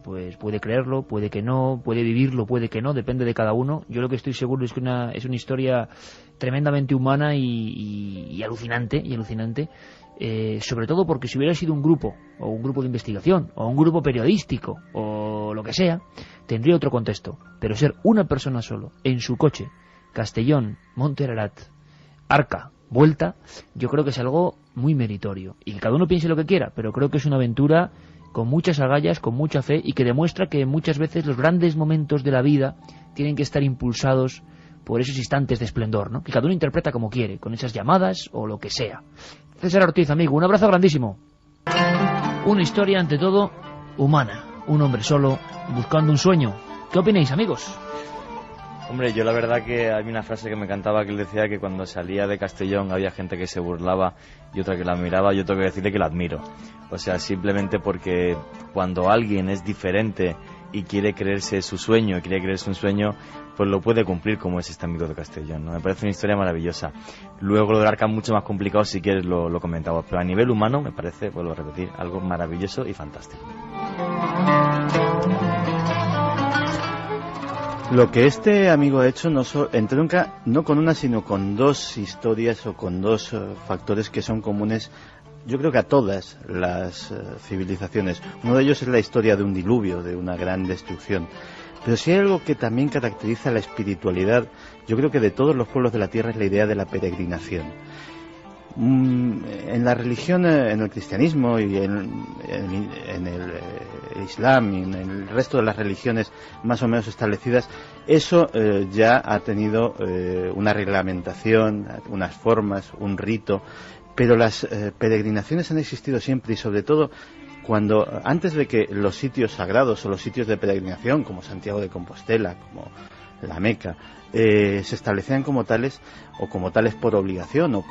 pues puede creerlo, puede que no, puede vivirlo, puede que no, depende de cada uno. Yo lo que estoy seguro es que es una historia tremendamente humana y alucinante, sobre todo porque si hubiera sido un grupo, o un grupo de investigación, o un grupo periodístico, o lo que sea, tendría otro contexto. Pero ser una persona solo, en su coche, Castellón, Monte Ararat, Arca, vuelta, yo creo que es algo muy meritorio. Y que cada uno piense lo que quiera, pero creo que es una aventura con muchas agallas, con mucha fe, y que demuestra que muchas veces los grandes momentos de la vida tienen que estar impulsados por esos instantes de esplendor, ¿no? Que cada uno interpreta como quiere, con esas llamadas o lo que sea. César Ortiz, amigo, un abrazo grandísimo. Una historia, ante todo, humana. Un hombre solo, buscando un sueño. ¿Qué opináis, amigos? Hombre, yo la verdad que hay una frase que me encantaba, que él decía que cuando salía de Castellón había gente que se burlaba y otra que la admiraba. Yo tengo que decirle que la admiro. O sea, simplemente porque cuando alguien es diferente y quiere creerse su sueño, quiere creerse un sueño, pues lo puede cumplir, como es este amigo de Castellón, ¿no? Me parece una historia maravillosa. Luego lo del arca mucho más complicado, si quieres lo comentamos, pero a nivel humano me parece, vuelvo a repetir, algo maravilloso y fantástico. Lo que este amigo ha hecho entronca no con una, sino con dos historias o con dos factores que son comunes, yo creo que a todas las civilizaciones. Uno de ellos es la historia de un diluvio, de una gran destrucción. Pero si hay algo que también caracteriza la espiritualidad, yo creo que de todos los pueblos de la tierra, es la idea de la peregrinación. En la religión, en el cristianismo y en el islam y en el resto de las religiones más o menos establecidas, eso ya ha tenido una reglamentación, unas formas, un rito, pero las peregrinaciones han existido siempre, y sobre todo antes de que los sitios sagrados o los sitios de peregrinación, como Santiago de Compostela, como la Meca, se establecían como tales, o como tales por obligación o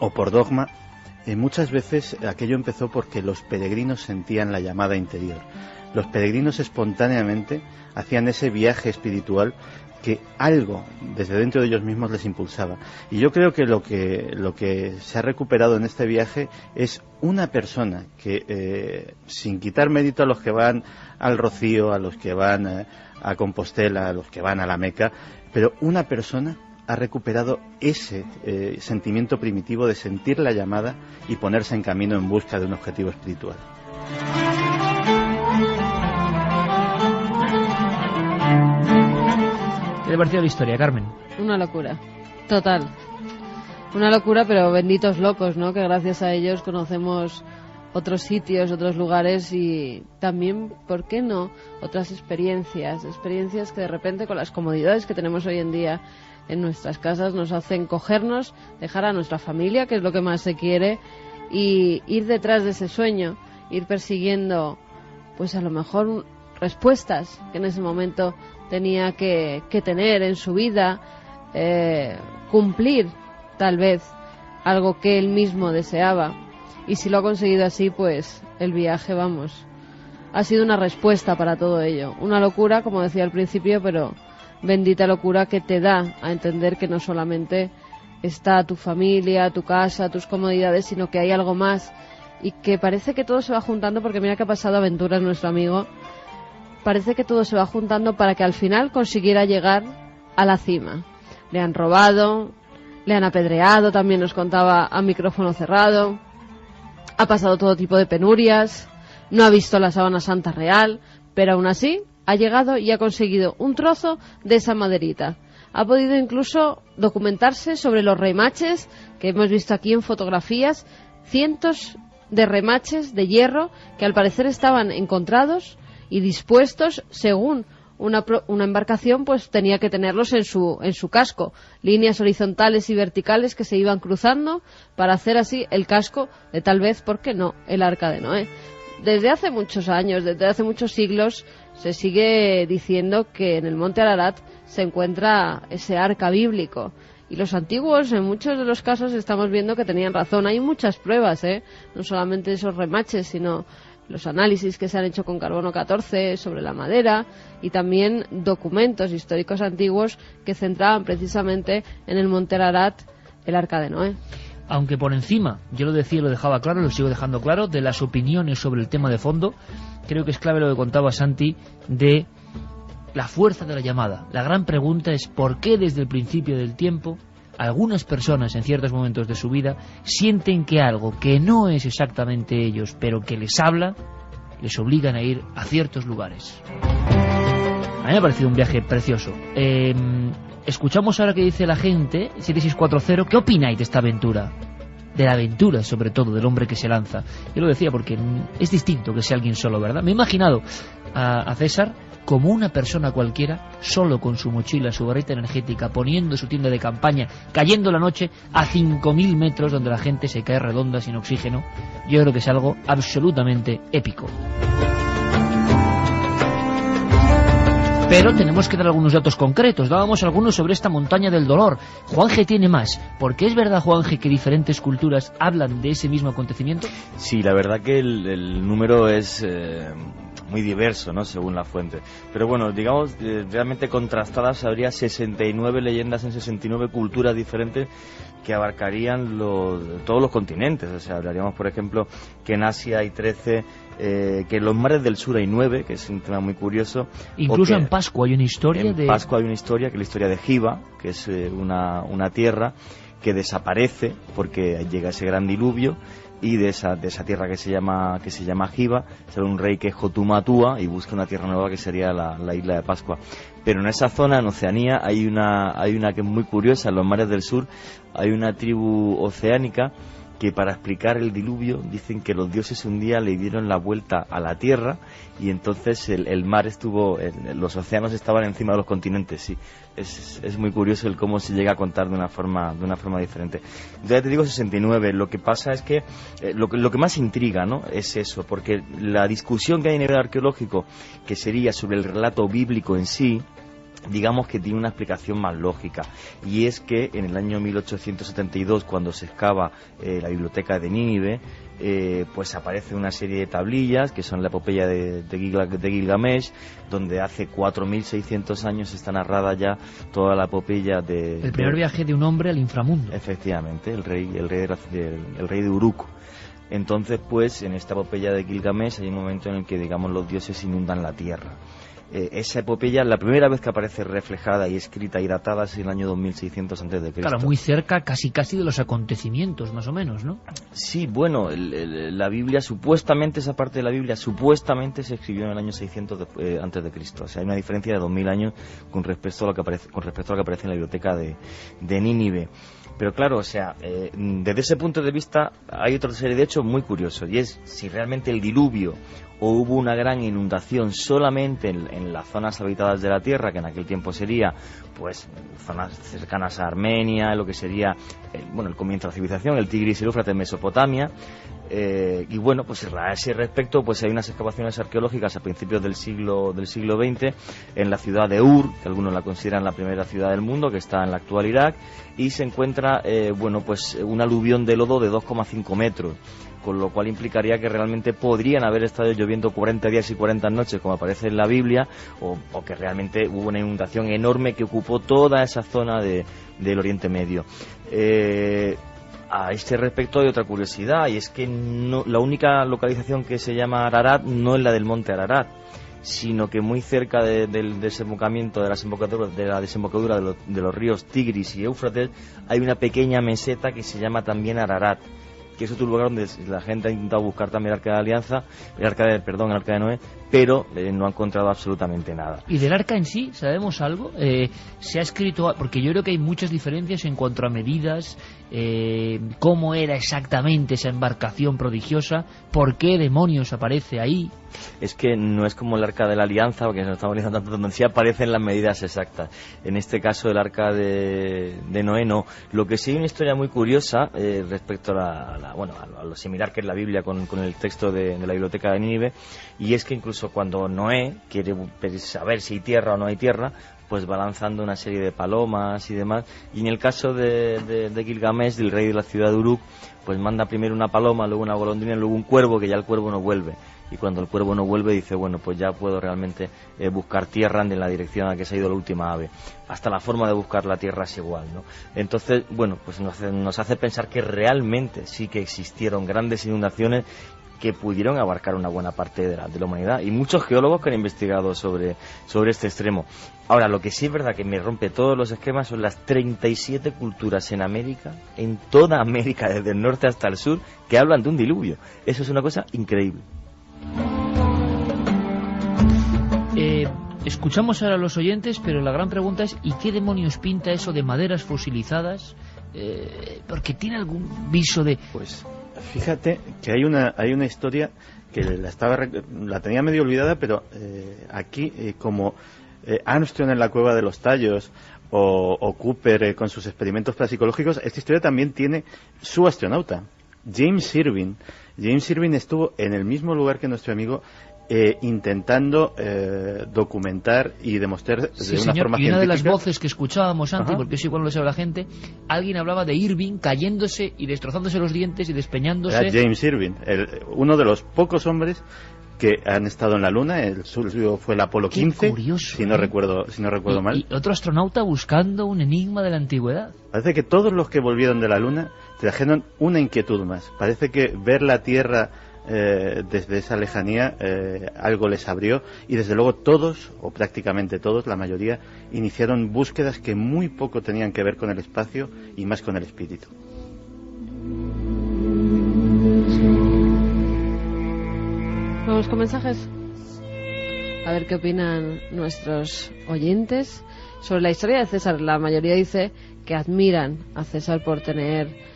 por dogma, muchas veces aquello empezó porque los peregrinos sentían la llamada interior. Los peregrinos espontáneamente hacían ese viaje espiritual que algo desde dentro de ellos mismos les impulsaba. Y yo creo que lo que se ha recuperado en este viaje es una persona que, sin quitar mérito a los que van al Rocío, a los que van a Compostela, a los que van a la Meca, pero una persona ha recuperado ese sentimiento primitivo de sentir la llamada y ponerse en camino en busca de un objetivo espiritual. ¿Qué te pareció la historia, Carmen? Una locura, total. Una locura, pero benditos locos, ¿no? Que gracias a ellos conocemos otros sitios, otros lugares y también, ¿por qué no?, otras experiencias que de repente con las comodidades que tenemos hoy en día en nuestras casas nos hacen cogernos, dejar a nuestra familia, que es lo que más se quiere, y ir detrás de ese sueño, ir persiguiendo, pues a lo mejor respuestas que en ese momento tenía que tener en su vida, cumplir tal vez algo que él mismo deseaba. Y si lo ha conseguido así, pues el viaje, vamos, ha sido una respuesta para todo ello. Una locura, como decía al principio, pero bendita locura que te da a entender que no solamente está tu familia, tu casa, tus comodidades, sino que hay algo más y que parece que todo se va juntando, porque mira que ha pasado Aventuras, nuestro amigo, parece que todo se va juntando para que al final consiguiera llegar a la cima. Le han robado, le han apedreado, también nos contaba a micrófono cerrado, ha pasado todo tipo de penurias, no ha visto la sábana santa real, pero aún así ha llegado y ha conseguido un trozo de esa maderita. Ha podido incluso documentarse sobre los remaches que hemos visto aquí en fotografías, cientos de remaches de hierro que al parecer estaban encontrados y dispuestos según una embarcación, pues tenía que tenerlos en su casco, líneas horizontales y verticales que se iban cruzando para hacer así el casco de, tal vez, ¿por qué no?, el Arca de Noé. Desde hace muchos años, desde hace muchos siglos, se sigue diciendo que en el monte Ararat se encuentra ese arca bíblico. Y los antiguos, en muchos de los casos, estamos viendo que tenían razón. Hay muchas pruebas, no solamente esos remaches, sino los análisis que se han hecho con carbono 14 sobre la madera y también documentos históricos antiguos que centraban precisamente en el monte Ararat el Arca de Noé. Aunque por encima, yo lo decía y lo dejaba claro, lo sigo dejando claro, de las opiniones sobre el tema de fondo, creo que es clave lo que contaba Santi de la fuerza de la llamada. La gran pregunta es por qué desde el principio del tiempo algunas personas en ciertos momentos de su vida sienten que algo que no es exactamente ellos, pero que les habla, les obligan a ir a ciertos lugares. A mí me ha parecido un viaje precioso. Escuchamos ahora qué dice la gente, 7640, ¿qué opináis de esta aventura? De la aventura, sobre todo, del hombre que se lanza. Yo lo decía porque es distinto que sea alguien solo, ¿verdad? Me he imaginado a César como una persona cualquiera, solo con su mochila, su barrita energética, poniendo su tienda de campaña, cayendo la noche a 5.000 metros donde la gente se cae redonda sin oxígeno. Yo creo que es algo absolutamente épico. Pero tenemos que dar algunos datos concretos. Dábamos algunos sobre esta montaña del dolor. Juanje tiene más. ¿Porque es verdad, Juanje, que diferentes culturas hablan de ese mismo acontecimiento? Sí, la verdad que el número es muy diverso, ¿no?, según la fuente. Pero bueno, digamos, realmente contrastadas habría 69 leyendas en 69 culturas diferentes que abarcarían todos los continentes. O sea, hablaríamos, por ejemplo, que en Asia hay 13, que en los mares del sur hay 9, que es un tema muy curioso. Incluso en Pascua hay una historia En Pascua hay una historia, que es la historia de Giva, que es una tierra que desaparece porque llega ese gran diluvio, y de esa tierra que se llama Giva sale un rey que es Jotumatua y busca una tierra nueva que sería la isla de Pascua. Pero en esa zona, en Oceanía, hay una que es muy curiosa. En los mares del sur hay una tribu oceánica que, para explicar el diluvio, dicen que los dioses un día le dieron la vuelta a la tierra y entonces el mar los océanos estaban encima de los continentes. Sí, es muy curioso el cómo se llega a contar de una forma diferente. Ya te digo 69. Lo que pasa es que lo que más intriga, ¿no?, es eso, porque la discusión que hay a nivel arqueológico, que sería sobre el relato bíblico en sí, digamos que tiene una explicación más lógica, y es que en el año 1872, cuando se excava la biblioteca de Nínive, pues aparece una serie de tablillas que son la epopeya de Gilgamesh, donde hace 4.600 años está narrada ya toda la epopeya el primer viaje de un hombre al inframundo. Efectivamente, el rey de Uruk. Entonces, pues, en esta epopeya de Gilgamesh hay un momento en el que, digamos, los dioses inundan la tierra. Esa epopeya, la primera vez que aparece reflejada y escrita y datada, es el año 2600 a.C. Claro, muy cerca casi de los acontecimientos, más o menos, ¿no? Sí, bueno, la Biblia, supuestamente, esa parte de la Biblia, supuestamente se escribió en el año 600 antes de Cristo. O sea, hay una diferencia de 2000 años con respecto a lo que aparece en la biblioteca de Nínive. Pero claro, o sea, desde ese punto de vista hay otra serie de hechos muy curiosos, y es si realmente el diluvio o hubo una gran inundación solamente en las zonas habitadas de la tierra, que en aquel tiempo sería, pues, zonas cercanas a Armenia, lo que sería el comienzo de la civilización, el Tigris y el Éufrates en Mesopotamia. Y bueno, pues a ese respecto, pues hay unas excavaciones arqueológicas a principios del siglo XX en la ciudad de Ur, que algunos la consideran la primera ciudad del mundo, que está en la actual Irak, y se encuentra pues un aluvión de lodo de 2,5 metros, con lo cual implicaría que realmente podrían haber estado lloviendo 40 días y 40 noches, como aparece en la Biblia, o que realmente hubo una inundación enorme que ocupó toda esa zona del Oriente Medio. A este respecto hay otra curiosidad, y es que la única localización que se llama Ararat no es la del monte Ararat, sino que muy cerca del desembocamiento, de la desembocadura de los ríos Tigris y Éufrates, hay una pequeña meseta que se llama también Ararat, que es otro lugar donde la gente ha intentado buscar también el arca de alianza, el arca de Noé, pero no ha encontrado absolutamente nada. ¿Y del arca en sí sabemos algo? Se ha escrito, porque yo creo que hay muchas diferencias en cuanto a medidas, cómo era exactamente esa embarcación prodigiosa, por qué demonios aparece ahí. Es que no es como el arca de la alianza, porque nos estamos liando tanto, donde sí aparecen las medidas exactas. En este caso, el arca de Noé no. Lo que sí hay una historia muy curiosa respecto a lo similar que es la Biblia con el texto de la biblioteca de Nínive, y es que incluso cuando Noé quiere saber si hay tierra o no hay tierra, pues va lanzando una serie de palomas y demás, y en el caso de Gilgamesh, del rey de la ciudad de Uruk, pues manda primero una paloma, luego una golondrina, luego un cuervo, que ya el cuervo no vuelve. Y cuando el cuervo no vuelve, dice, bueno, pues ya puedo realmente buscar tierra en la dirección a la que se ha ido la última ave. Hasta la forma de buscar la tierra es igual, ¿no? Entonces, bueno, pues nos hace pensar que realmente sí que existieron grandes inundaciones que pudieron abarcar una buena parte de la humanidad, y muchos geólogos que han investigado sobre este extremo. Ahora, lo que sí es verdad que me rompe todos los esquemas son las 37 culturas en América, en toda América, desde el norte hasta el sur, que hablan de un diluvio. Eso es una cosa increíble. Escuchamos ahora a los oyentes, pero la gran pregunta es, ¿y qué demonios pinta eso de maderas fosilizadas? Porque tiene algún viso de... Pues fíjate que hay una historia que la tenía medio olvidada, pero aquí, como Armstrong en la cueva de los tallos, o Cooper con sus experimentos parapsicológicos, esta historia también tiene su astronauta, James Irving. James Irving estuvo en el mismo lugar que nuestro amigo, intentando documentar y demostrar de una forma científica. Y una de las voces que escuchábamos antes, porque eso igual no lo sabe la gente, alguien hablaba de Irving cayéndose y destrozándose los dientes y despeñándose. Era James Irving, uno de los pocos hombres que han estado en la Luna. El suyo fue el Apolo 15, curioso, si no recuerdo mal. Y otro astronauta buscando un enigma de la antigüedad. Parece que todos los que volvieron de la Luna trajeron una inquietud más. Parece que ver la Tierra desde esa lejanía algo les abrió, y desde luego todos, o prácticamente todos, la mayoría, iniciaron búsquedas que muy poco tenían que ver con el espacio y más con el espíritu. Vamos con mensajes. A ver qué opinan nuestros oyentes sobre la historia de César. La mayoría dice que admiran a César por tener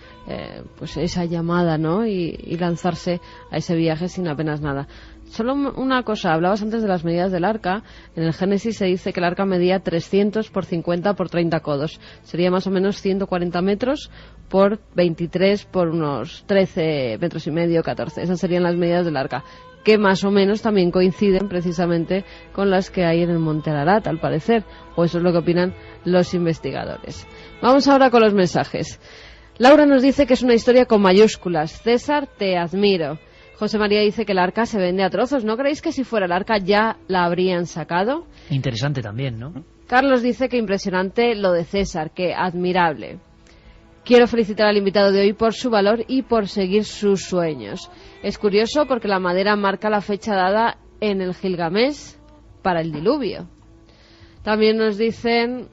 pues esa llamada, ¿no? Y lanzarse a ese viaje sin apenas nada. Solo una cosa, hablabas antes de las medidas del arca. En el Génesis se dice que el arca medía 300 por 50 por 30 codos. Sería más o menos 140 metros por 23 por unos 13 metros y medio, 14. Esas serían las medidas del arca, que más o menos también coinciden precisamente con las que hay en el Monte Ararat, al parecer, o eso es lo que opinan los investigadores. Vamos ahora con los mensajes. Laura nos dice que es una historia con mayúsculas. César, te admiro. José María dice que el arca se vende a trozos. ¿No creéis que si fuera el arca ya la habrían sacado? Interesante también, ¿no? Carlos dice que impresionante lo de César, que admirable. Quiero felicitar al invitado de hoy por su valor y por seguir sus sueños. Es curioso porque la madera marca la fecha dada en el Gilgamesh para el diluvio. También nos dicen,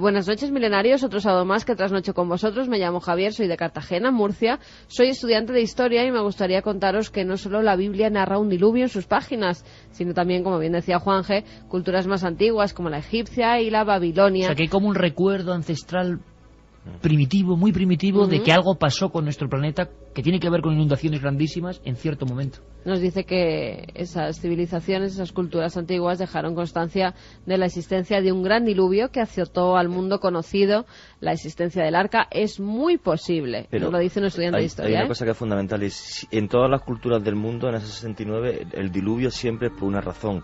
buenas noches milenarios, otro sábado más que trasnocho con vosotros. Me llamo Javier, soy de Cartagena, Murcia. Soy estudiante de historia y me gustaría contaros que no solo la Biblia narra un diluvio en sus páginas, sino también, como bien decía Juanje, culturas más antiguas como la egipcia y la babilonia. O sea que hay como un recuerdo ancestral primitivo, muy primitivo, de que algo pasó con nuestro planeta que tiene que ver con inundaciones grandísimas en cierto momento. Nos dice que esas civilizaciones, esas culturas antiguas dejaron constancia de la existencia de un gran diluvio que azotó al mundo conocido. La existencia del arca es muy posible. Pero nos lo dice un estudiante de historia. Hay una cosa que es fundamental, es en todas las culturas del mundo, en ese 69, el diluvio siempre es por una razón.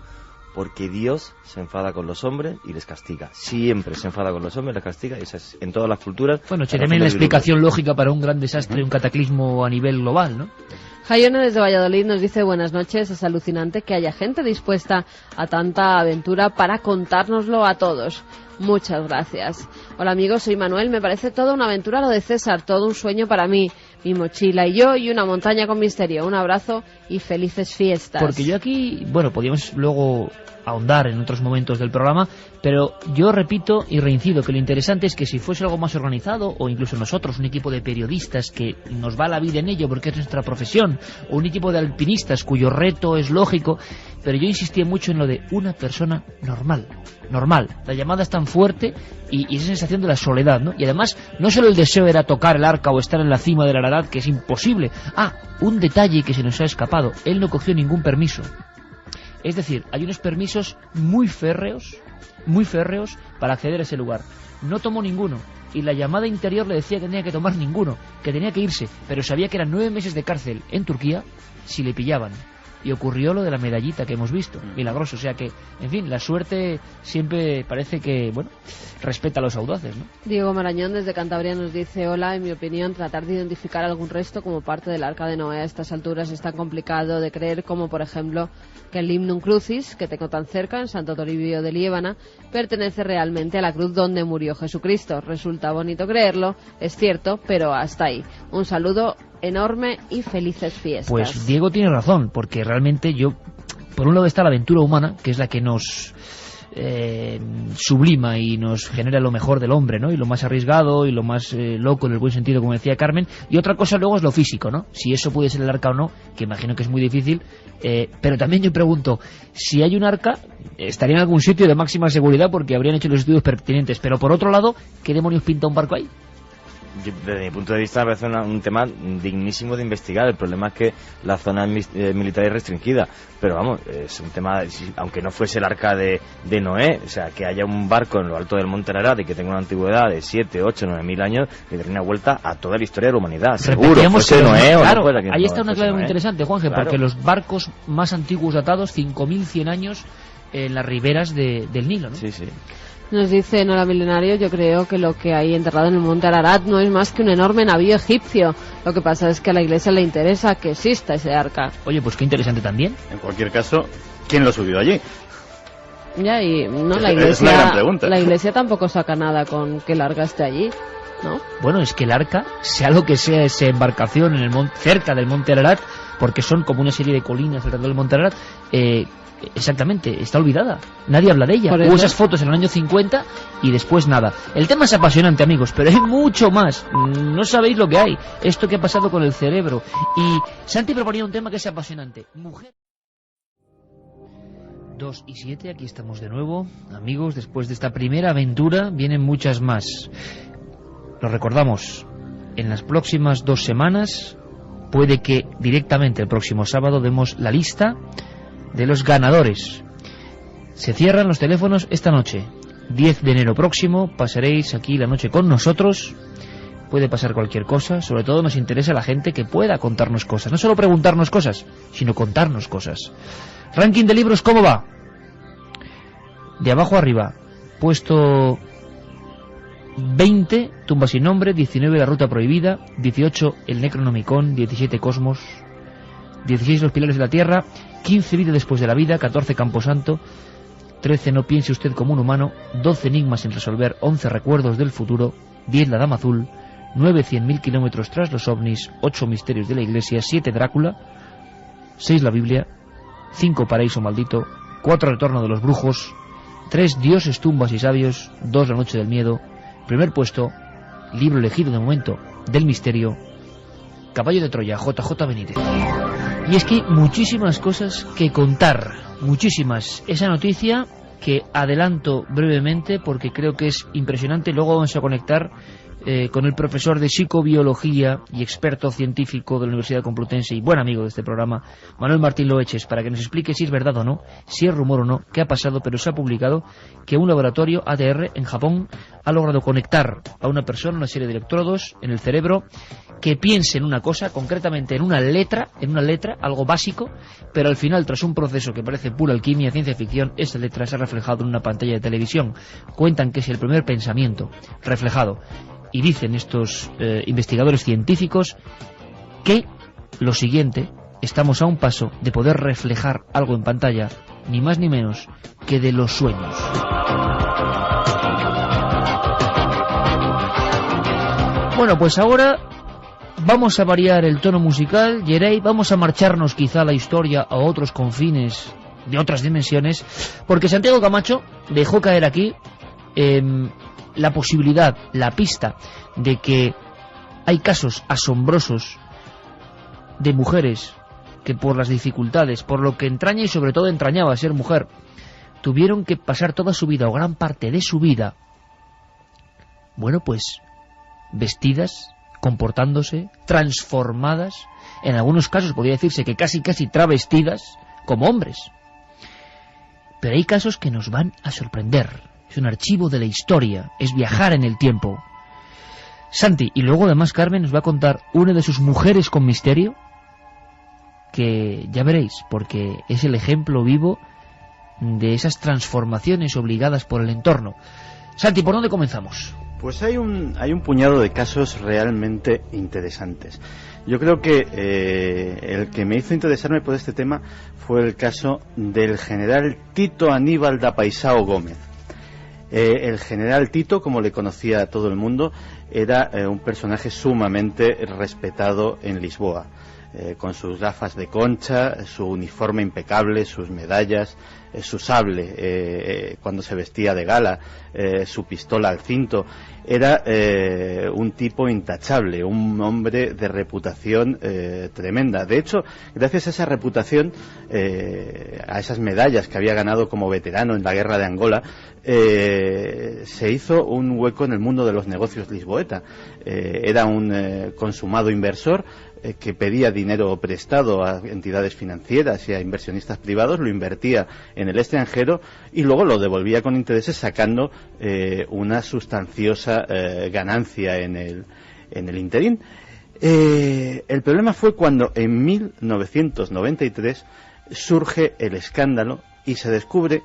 Porque Dios se enfada con los hombres y les castiga. Siempre se enfada con los hombres y les castiga. Y eso es en todas las culturas. Bueno, también la explicación lógica para un gran desastre, un cataclismo a nivel global, ¿no? Jaione desde Valladolid nos dice buenas noches. Es alucinante que haya gente dispuesta a tanta aventura para contárnoslo a todos. Muchas gracias. Hola amigos, soy Manuel. Me parece toda una aventura lo de César, todo un sueño para mí. Mi mochila y yo, y una montaña con misterio. Un abrazo y felices fiestas. Porque yo aquí, bueno, podríamos luego ahondar en otros momentos del programa, pero yo repito y reincido que lo interesante es que si fuese algo más organizado, o incluso nosotros, un equipo de periodistas que nos va la vida en ello porque es nuestra profesión, o un equipo de alpinistas cuyo reto es lógico, pero yo insistía mucho en lo de una persona normal. La llamada es tan fuerte y esa sensación de la soledad, ¿no? Y además, no solo el deseo era tocar el arca o estar en la cima del Ararat, que es imposible. Un detalle que se nos ha escapado. Él no cogió ningún permiso. Es decir, hay unos permisos muy férreos para acceder a ese lugar. No tomó ninguno. Y la llamada interior le decía que tenía que tomar ninguno, que tenía que irse, pero sabía que eran 9 meses de cárcel en Turquía si le pillaban. Y ocurrió lo de la medallita que hemos visto, milagroso. O sea que, en fin, la suerte siempre parece que, bueno, respeta a los audaces, ¿no? Diego Marañón desde Cantabria nos dice, hola, en mi opinión, tratar de identificar algún resto como parte del Arca de Noé a estas alturas es tan complicado de creer como, por ejemplo, que el Limnum Crucis, que tengo tan cerca, en Santo Toribio de Liébana, pertenece realmente a la cruz donde murió Jesucristo. Resulta bonito creerlo, es cierto, pero hasta ahí. Un saludo enorme y felices fiestas. Pues Diego tiene razón, porque realmente por un lado está la aventura humana, que es la que nos sublima y nos genera lo mejor del hombre, ¿no? Y lo más arriesgado y lo más loco en el buen sentido, como decía Carmen. Y otra cosa luego es lo físico, ¿no? Si eso puede ser el arca o no, que imagino que es muy difícil. Pero también yo pregunto, si hay un arca, estaría en algún sitio de máxima seguridad porque habrían hecho los estudios pertinentes. Pero por otro lado, ¿qué demonios pinta un barco ahí? desde mi punto de vista me parece un tema dignísimo de investigar. El problema es que la zona militar es restringida, pero vamos, es un tema, aunque no fuese el arca de Noé, o sea, que haya un barco en lo alto del Monte Ararat y que tenga una antigüedad de 7, 8, 9 mil años, le daría una vuelta a toda la historia de la humanidad, seguro. Fuese Noé, claro, o no fuera, ahí está una clave muy Noé. interesante, Juanje, Claro. porque los barcos más antiguos datados, 5.100 años en las riberas del Nilo, ¿no? Sí, sí. Nos dice Nora Milenario, yo creo que lo que hay enterrado en el monte Ararat no es más que un enorme navío egipcio. Lo que pasa es que a la Iglesia le interesa que exista ese arca. Oye, pues qué interesante también. En cualquier caso, ¿quién lo subió allí? Ya, y no, la Es una gran pregunta. Iglesia, la Iglesia tampoco saca nada con que el arca esté allí, ¿no? Bueno, es que el arca, sea lo que sea esa embarcación en el cerca del monte Ararat, porque son como una serie de colinas alrededor del monte Ararat, exactamente, está olvidada. Nadie habla de ella. Por Hubo eso. esas fotos en el año 50 y después nada. El tema es apasionante, amigos, pero hay mucho más. No sabéis lo que hay. Esto que ha pasado con el cerebro. Y Santi proponía un tema que es apasionante. Mujer. 2 y 7, aquí estamos de nuevo. Amigos, después de esta primera aventura vienen muchas más. Lo recordamos, en las próximas 2 semanas, puede que directamente el próximo sábado demos la lista de los ganadores. Se cierran los teléfonos esta noche. 10 de enero próximo pasaréis aquí la noche con nosotros. Puede pasar cualquier cosa, sobre todo nos interesa la gente que pueda contarnos cosas. No solo preguntarnos cosas, sino contarnos cosas. Ranking de libros, ¿cómo va? De abajo arriba, puesto 20, Tumba sin nombre, 19, La ruta prohibida, 18, El Necronomicon, 17, Cosmos, 16, Los pilares de la tierra, 15, Vida después de la vida, 14, Camposanto, 13, No piense usted como un humano, 12, Enigmas sin resolver, 11, Recuerdos del futuro, 10, La dama azul, 9, 100.000 kilómetros tras los ovnis, 8, Misterios de la iglesia, 7, Drácula, 6, la Biblia, 5, Paraíso maldito, 4, Retorno de los brujos, 3, Dioses, tumbas y sabios, 2, La noche del miedo, primer puesto, libro elegido de momento del misterio, Caballo de Troya, JJ Benítez. Y es que hay muchísimas cosas que contar, muchísimas. Esa noticia que adelanto brevemente porque creo que es impresionante. Luego vamos a conectar con el profesor de psicobiología y experto científico de la Universidad Complutense y buen amigo de este programa, Manuel Martín Loeches, para que nos explique si es verdad o no, si es rumor o no, qué ha pasado, pero se ha publicado que un laboratorio ADR en Japón ha logrado conectar a una persona una serie de electrodos en el cerebro que piense en una cosa, concretamente en una letra, algo básico, pero al final, tras un proceso que parece pura alquimia, ciencia ficción, esa letra se ha reflejado en una pantalla de televisión. Cuentan que es el primer pensamiento reflejado. Y dicen estos investigadores científicos que lo siguiente, estamos a un paso de poder reflejar algo en pantalla, ni más ni menos que de los sueños. Bueno, pues ahora vamos a variar el tono musical, Yerey, vamos a marcharnos quizá a la historia a otros confines de otras dimensiones, porque Santiago Camacho dejó caer aquí la posibilidad, la pista de que hay casos asombrosos de mujeres que por las dificultades, por lo que entraña y sobre todo entrañaba ser mujer, tuvieron que pasar toda su vida o gran parte de su vida, bueno, pues vestidas, comportándose, transformadas, en algunos casos podría decirse que casi travestidas como hombres. Pero hay casos que nos van a sorprender. Es un archivo de la historia, es viajar en el tiempo. Santi, y luego además Carmen nos va a contar una de sus mujeres con misterio, que ya veréis, porque es el ejemplo vivo de esas transformaciones obligadas por el entorno. Santi, ¿por dónde comenzamos? Pues hay un puñado de casos realmente interesantes. Yo creo que el que me hizo interesarme por este tema fue el caso del general Tito Aníbal da Paisao Gómez. El general Tito, como le conocía todo el mundo, era un personaje sumamente respetado en Lisboa. con sus gafas de concha, su uniforme impecable, sus medallas, su sable cuando se vestía de gala, su pistola al cinto. Era un tipo intachable, un hombre de reputación tremenda. De hecho, gracias a esa reputación, a esas medallas que había ganado como veterano en la guerra de Angola, se hizo un hueco en el mundo de los negocios lisboeta. Era un consumado inversor que pedía dinero prestado a entidades financieras y a inversionistas privados, lo invertía en el extranjero y luego lo devolvía con intereses, sacando una sustanciosa ganancia en el interín. El problema fue cuando en 1993 surge el escándalo y se descubre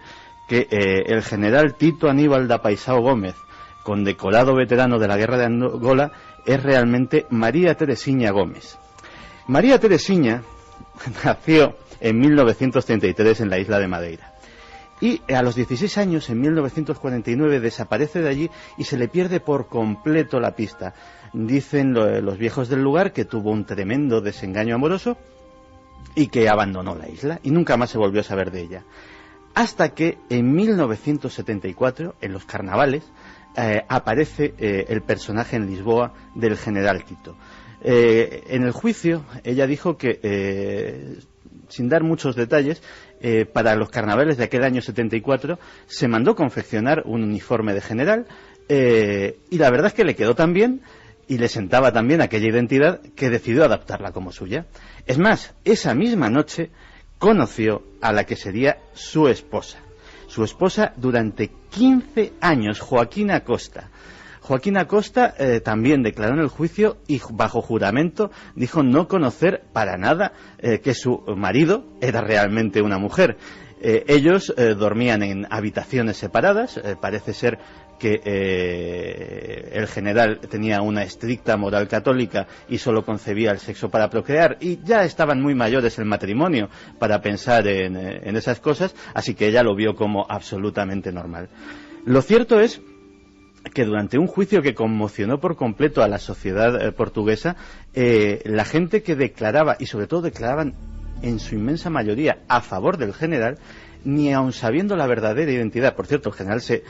que el general Tito Aníbal da Paisao Gómez, condecorado veterano de la guerra de Angola, es realmente María Teresiña Gómez. María Teresiña nació en 1933 en la isla de Madeira y a los 16 años, en 1949, desaparece de allí y se le pierde por completo la pista. Dicen los viejos del lugar que tuvo un tremendo desengaño amoroso y que abandonó la isla y nunca más se volvió a saber de ella. Hasta que en 1974, en los carnavales, aparece el personaje en Lisboa del general Tito. En el juicio ella dijo que, sin dar muchos detalles, para los carnavales de aquel año 74 se mandó confeccionar un uniforme de general y la verdad es que le quedó tan bien y le sentaba tan bien aquella identidad que decidió adaptarla como suya. Es más, esa misma noche conoció a la que sería su esposa durante 15 años, Joaquina Costa. Joaquina Costa también declaró en el juicio y bajo juramento dijo no conocer para nada que su marido era realmente una mujer. Ellos dormían en habitaciones separadas. Parece ser que el general tenía una estricta moral católica y solo concebía el sexo para procrear, y ya estaban muy mayores el matrimonio para pensar en esas cosas, así que ella lo vio como absolutamente normal. Lo cierto es que durante un juicio que conmocionó por completo a la sociedad portuguesa, la gente que declaraba, y sobre todo declaraban en su inmensa mayoría a favor del general, ni aun sabiendo la verdadera identidad. Por cierto, el general se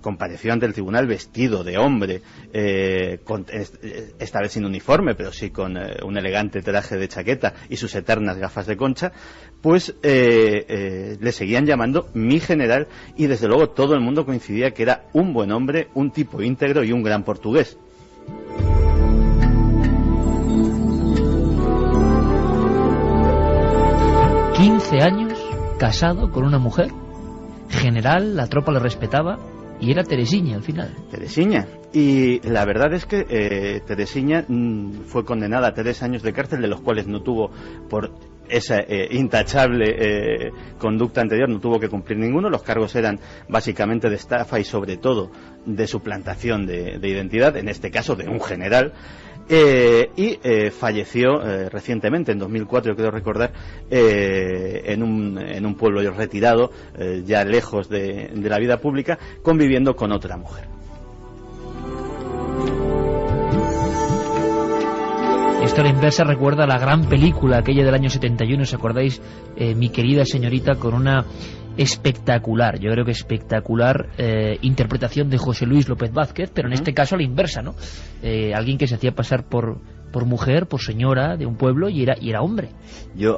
compareció ante el tribunal vestido de hombre, esta vez sin uniforme, pero sí con un elegante traje de chaqueta y sus eternas gafas de concha, pues le seguían llamando mi general, y desde luego todo el mundo coincidía que era un buen hombre, un tipo íntegro y un gran portugués. ...15 años casado con una mujer, general, la tropa le respetaba, y era Teresiña al final. Teresiña. Y la verdad es que Teresiña fue condenada a 3 años de cárcel, de los cuales no tuvo, por esa intachable conducta anterior, no tuvo que cumplir ninguno. Los cargos eran básicamente de estafa y sobre todo de suplantación de identidad, en este caso de un general. Y falleció recientemente, en 2004 creo recordar, en un pueblo retirado, ya lejos de la vida pública, conviviendo con otra mujer. Esto a la inversa recuerda a la gran película aquella del año 71, ¿os acordáis? Mi querida señorita, con una espectacular, yo creo que espectacular interpretación de José Luis López Vázquez, pero en este caso a la inversa, ¿no? Alguien que se hacía pasar por mujer, por señora de un pueblo y era hombre.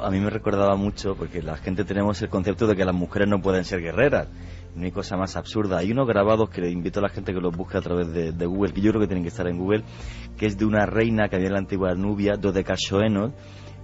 A mí me recordaba mucho, porque la gente tenemos el concepto de que las mujeres no pueden ser guerreras. No hay cosa más absurda. Hay unos grabados que le invito a la gente que los busque a través de Google, que yo creo que tienen que estar en Google, que es de una reina que había en la antigua Nubia, Dodecasoenos,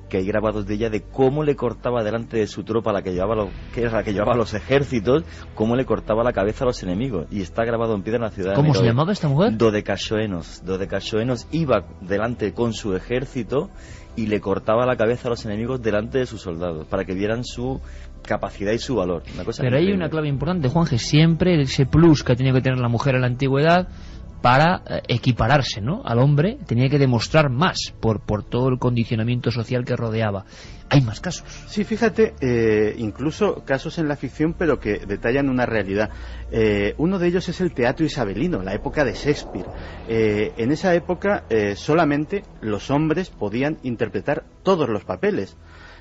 que hay grabados de ella de cómo le cortaba delante de su tropa, la que llevaba los ejércitos, cómo le cortaba la cabeza a los enemigos, y está grabado en piedra en la ciudad. ¿Cómo se llamaba esta mujer? Dodecasoenos iba delante con su ejército y le cortaba la cabeza a los enemigos delante de sus soldados, para que vieran su capacidad y su valor. Pero hay una clave importante, Juanje, siempre ese plus que ha tenido que tener la mujer en la antigüedad, para equipararse, ¿no?, al hombre. Tenía que demostrar más por todo el condicionamiento social que rodeaba. Hay más casos. Sí, fíjate, incluso casos en la ficción, pero que detallan una realidad. Uno de ellos es el teatro isabelino, la época de Shakespeare. En esa época solamente los hombres podían interpretar todos los papeles.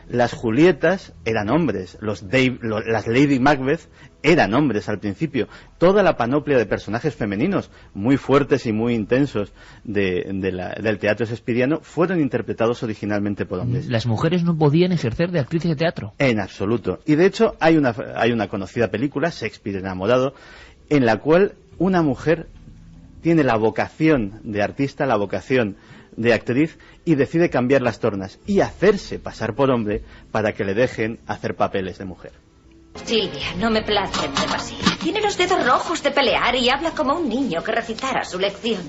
Las Julietas eran hombres, las Lady Macbeth eran hombres al principio. Toda la panoplia de personajes femeninos muy fuertes y muy intensos del teatro shakespeariano fueron interpretados originalmente por hombres. Las mujeres no podían ejercer de actrices de teatro. En absoluto. Y de hecho hay una conocida película, Shakespeare enamorado, en la cual una mujer tiene la vocación de artista, la vocación de actriz, y decide cambiar las tornas y hacerse pasar por hombre para que le dejen hacer papeles de mujer. Silvia, no me place el demasiado. Tiene los dedos rojos de pelear y habla como un niño que recitara su lección.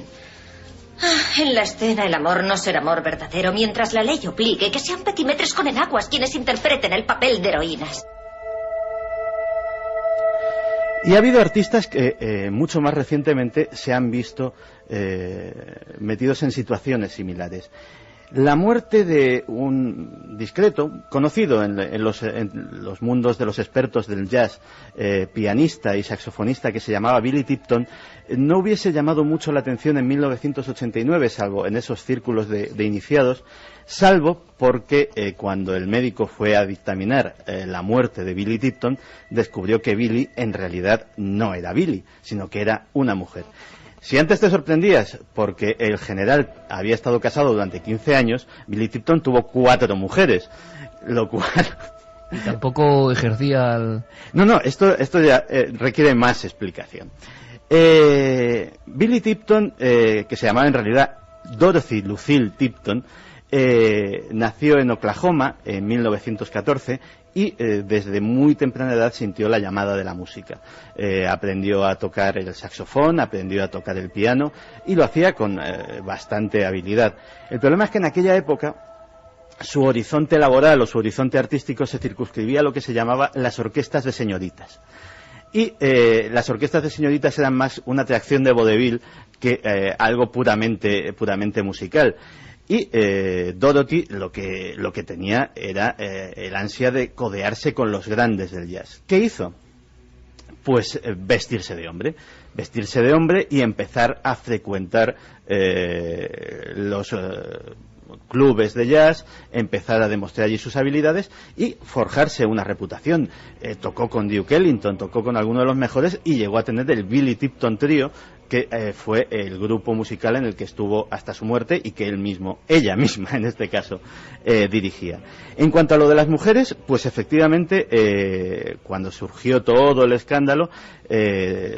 En la escena el amor no será amor verdadero, mientras la ley obligue que sean petimetres con enaguas quienes interpreten el papel de heroínas. Y ha habido artistas que mucho más recientemente se han visto metidos en situaciones similares. La muerte de un discreto, conocido en los mundos de los expertos del jazz, pianista y saxofonista que se llamaba Billy Tipton, no hubiese llamado mucho la atención en 1989, salvo en esos círculos de iniciados, salvo porque cuando el médico fue a dictaminar la muerte de Billy Tipton, descubrió que Billy en realidad no era Billy, sino que era una mujer. Si antes te sorprendías porque el general había estado casado durante 15 años, Billy Tipton tuvo 4 mujeres, lo cual... Y tampoco ejercía el... No, esto ya requiere más explicación. Billy Tipton, que se llamaba en realidad Dorothy Lucille Tipton, nació en Oklahoma en 1914 y desde muy temprana edad sintió la llamada de la música. Aprendió a tocar el saxofón, aprendió a tocar el piano y lo hacía con bastante habilidad. El problema es que en aquella época su horizonte laboral o su horizonte artístico se circunscribía a lo que se llamaba las orquestas de señoritas. Y las orquestas de señoritas eran más una atracción de vodevil que algo puramente musical. Y Dorothy lo que tenía era el ansia de codearse con los grandes del jazz. ¿Qué hizo? Pues vestirse de hombre y empezar a frecuentar los clubes de jazz, empezar a demostrar allí sus habilidades y forjarse una reputación. Tocó con Duke Ellington, tocó con algunos de los mejores y llegó a tener el Billy Tipton Trio, que fue el grupo musical en el que estuvo hasta su muerte y que ella misma en este caso, dirigía. En cuanto a lo de las mujeres, pues efectivamente cuando surgió todo el escándalo,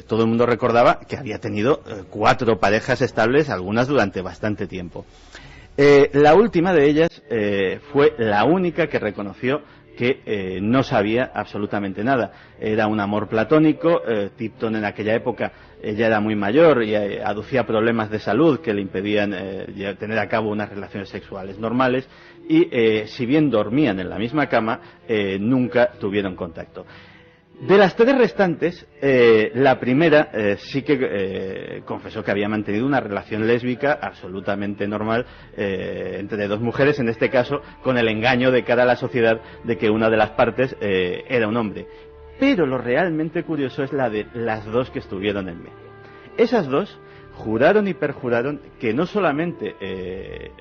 todo el mundo recordaba que había tenido 4 parejas estables, algunas durante bastante tiempo. La última de ellas fue la única que reconoció que no sabía absolutamente nada. Era un amor platónico. Tipton en aquella época ya era muy mayor y aducía problemas de salud que le impedían tener a cabo unas relaciones sexuales normales y si bien dormían en la misma cama, nunca tuvieron contacto. De las 3 restantes, la primera sí que confesó que había mantenido una relación lésbica absolutamente normal entre 2 mujeres, en este caso con el engaño de cara a la sociedad de que una de las partes era un hombre. Pero lo realmente curioso es la de las 2 que estuvieron en medio. Esas 2 juraron y perjuraron que no solamente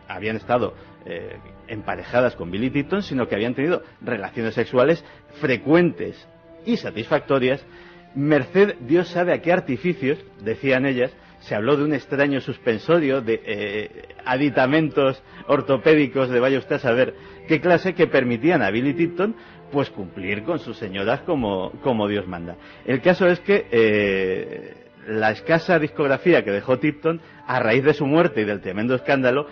habían estado emparejadas con Billy Tipton, sino que habían tenido relaciones sexuales frecuentes y satisfactorias, merced Dios sabe a qué artificios, decían ellas. Se habló de un extraño suspensorio, de aditamentos ortopédicos de vaya usted a saber qué clase, que permitían a Billy Tipton pues cumplir con sus señoras como Dios manda. El caso es que la escasa discografía que dejó Tipton, a raíz de su muerte y del tremendo escándalo,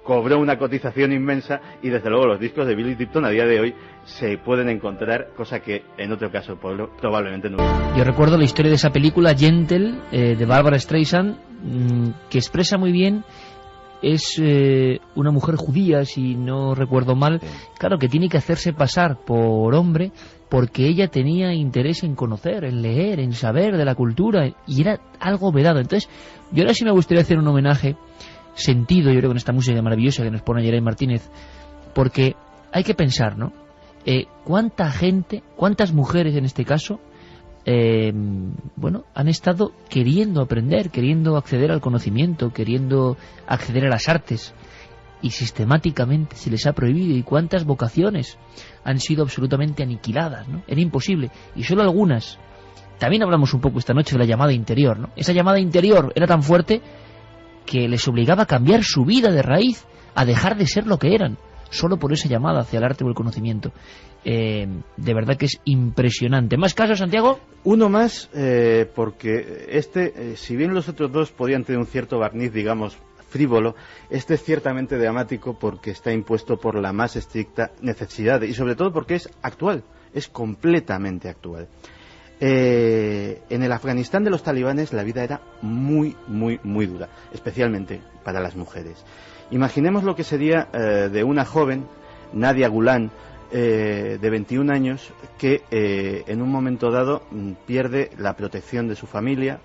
cobró una cotización inmensa y desde luego los discos de Billy Tipton a día de hoy se pueden encontrar, cosa que en otro caso probablemente no hubiera. Yo recuerdo la historia de esa película Gentle de Barbara Streisand, que expresa muy bien. Es una mujer judía, si no recuerdo mal, claro, que tiene que hacerse pasar por hombre porque ella tenía interés en conocer, en leer, en saber de la cultura, y era algo vedado. Entonces, yo ahora sí me gustaría hacer un homenaje sentido, yo creo, con esta música maravillosa que nos pone Geray Martínez, porque hay que pensar, ¿no? ¿Cuánta gente, cuántas mujeres en este caso, han estado queriendo aprender, queriendo acceder al conocimiento, queriendo acceder a las artes, y sistemáticamente se les ha prohibido? ¿Y cuántas vocaciones han sido absolutamente aniquiladas, ¿no? Era imposible. Y solo algunas. También hablamos un poco esta noche de la llamada interior, ¿no? Esa llamada interior era tan fuerte que les obligaba a cambiar su vida de raíz, a dejar de ser lo que eran, solo por esa llamada hacia el arte o el conocimiento. De verdad que es impresionante. ¿Más casos, Santiago? Uno más, porque si bien los otros dos podían tener un cierto barniz, digamos, frívolo, este es ciertamente dramático porque está impuesto por la más estricta necesidad y sobre todo porque es actual, es completamente actual. En el Afganistán de los talibanes la vida era muy, muy, muy dura, especialmente para las mujeres. Imaginemos lo que sería de una joven, Nadia Gulan, de 21 años, que en un momento dado pierde la protección de su familia,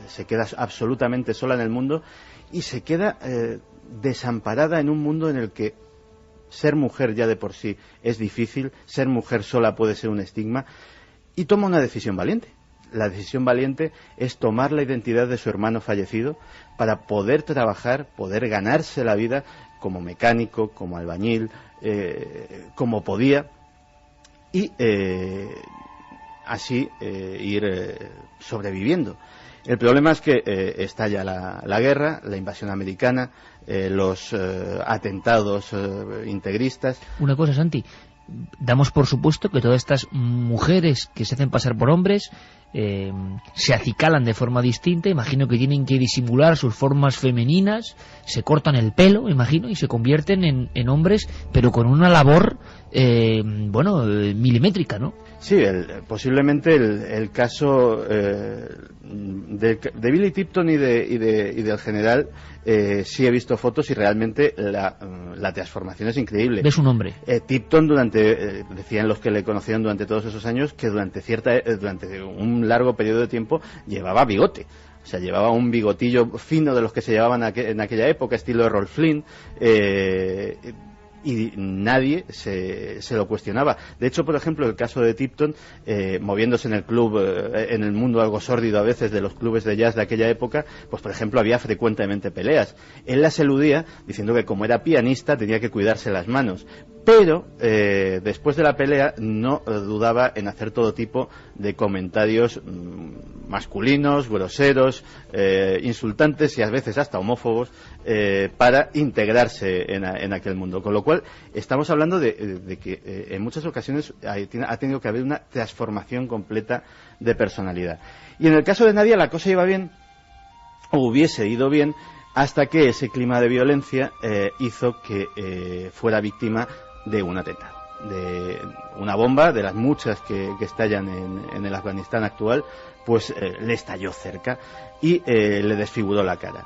se queda absolutamente sola en el mundo y se queda desamparada en un mundo en el que ser mujer ya de por sí es difícil, ser mujer sola puede ser un estigma, y toma una decisión valiente. La decisión valiente es tomar la identidad de su hermano fallecido para poder trabajar, poder ganarse la vida como mecánico, como albañil, como podía, y así ir sobreviviendo. El problema es que estalla la guerra, la invasión americana, los atentados integristas. Una cosa, Santi, damos por supuesto que todas estas mujeres que se hacen pasar por hombres se acicalan de forma distinta, imagino que tienen que disimular sus formas femeninas, se cortan el pelo, imagino, y se convierten en hombres, pero con una labor milimétrica, ¿no? Sí, posiblemente el caso de Billy Tipton y del general, sí he visto fotos y realmente la transformación es increíble. ¿Ves un hombre? Tipton decían los que le conocieron durante todos esos años que durante un largo periodo de tiempo llevaba bigote. O sea, llevaba un bigotillo fino de los que se llevaban en aquella época, estilo Errol Flynn, y nadie se lo cuestionaba. De hecho, por ejemplo, el caso de Tipton, moviéndose en el club, en el mundo algo sórdido a veces de los clubes de jazz de aquella época, pues por ejemplo había frecuentemente peleas. Él las eludía diciendo que como era pianista tenía que cuidarse las manos. Pero después de la pelea no dudaba en hacer todo tipo de comentarios masculinos, groseros, insultantes y a veces hasta homófobos para integrarse en aquel mundo. Con lo cual estamos hablando de que en muchas ocasiones ha tenido que haber una transformación completa de personalidad. Y en el caso de Nadia la cosa iba bien, o hubiese ido bien, hasta que ese clima de violencia hizo que fuera víctima de un atentado, de una bomba, de las muchas que estallan en el Afganistán actual, pues le estalló cerca y le desfiguró la cara.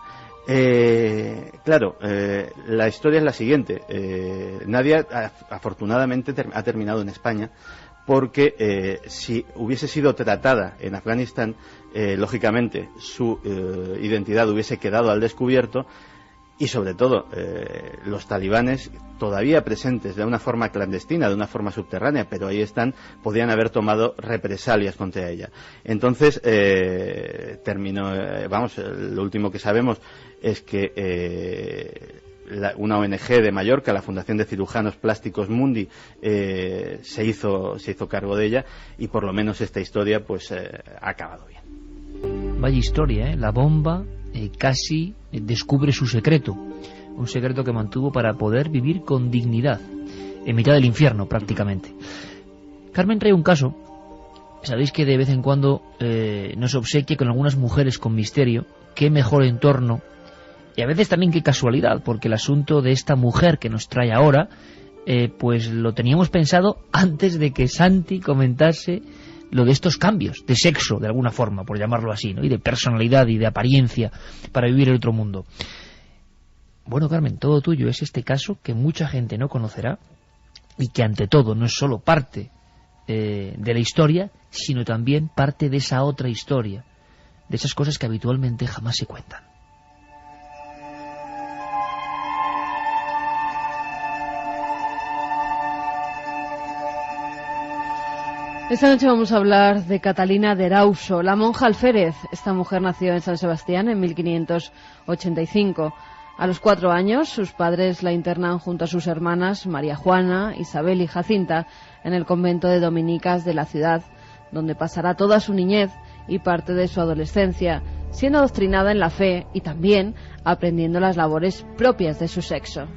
La historia es la siguiente. Nadia afortunadamente ha terminado en España, porque si hubiese sido tratada en Afganistán, lógicamente su identidad hubiese quedado al descubierto. Y sobre todo, los talibanes, todavía presentes de una forma clandestina, de una forma subterránea, pero ahí están, podían haber tomado represalias contra ella. Entonces, terminó, lo último que sabemos es que una ONG de Mallorca, la Fundación de Cirujanos Plásticos Mundi, se hizo cargo de ella, y por lo menos esta historia pues ha acabado bien. Vaya historia, ¿eh? La bomba casi descubre su secreto, un secreto que mantuvo para poder vivir con dignidad en mitad del infierno prácticamente. Carmen trae un caso, sabéis que de vez en cuando nos obsequia con algunas mujeres con misterio. Qué mejor entorno, y a veces también qué casualidad, porque el asunto de esta mujer que nos trae ahora pues lo teníamos pensado antes de que Santi comentase lo de estos cambios de sexo, de alguna forma, por llamarlo así, ¿no? Y de personalidad y de apariencia para vivir en otro mundo. Bueno, Carmen, todo tuyo. Es este caso que mucha gente no conocerá y que ante todo no es solo parte de la historia, sino también parte de esa otra historia, de esas cosas que habitualmente jamás se cuentan. Esta noche vamos a hablar de Catalina de Erauso, la monja alférez. Esta mujer nació en San Sebastián en 1585. A los 4 años, sus padres la internan junto a sus hermanas María Juana, Isabel y Jacinta en el convento de dominicas de la ciudad, donde pasará toda su niñez y parte de su adolescencia, siendo adoctrinada en la fe y también aprendiendo las labores propias de su sexo.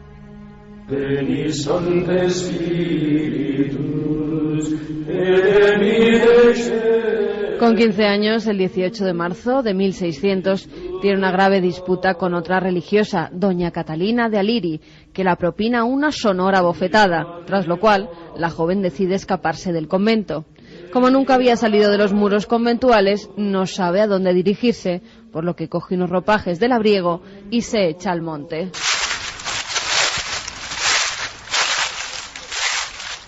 Con 15 años, el 18 de marzo de 1600, tiene una grave disputa con otra religiosa, doña Catalina de Aliri, que la propina una sonora bofetada, tras lo cual la joven decide escaparse del convento. Como nunca había salido de los muros conventuales, no sabe a dónde dirigirse, por lo que coge unos ropajes de labriego y se echa al monte.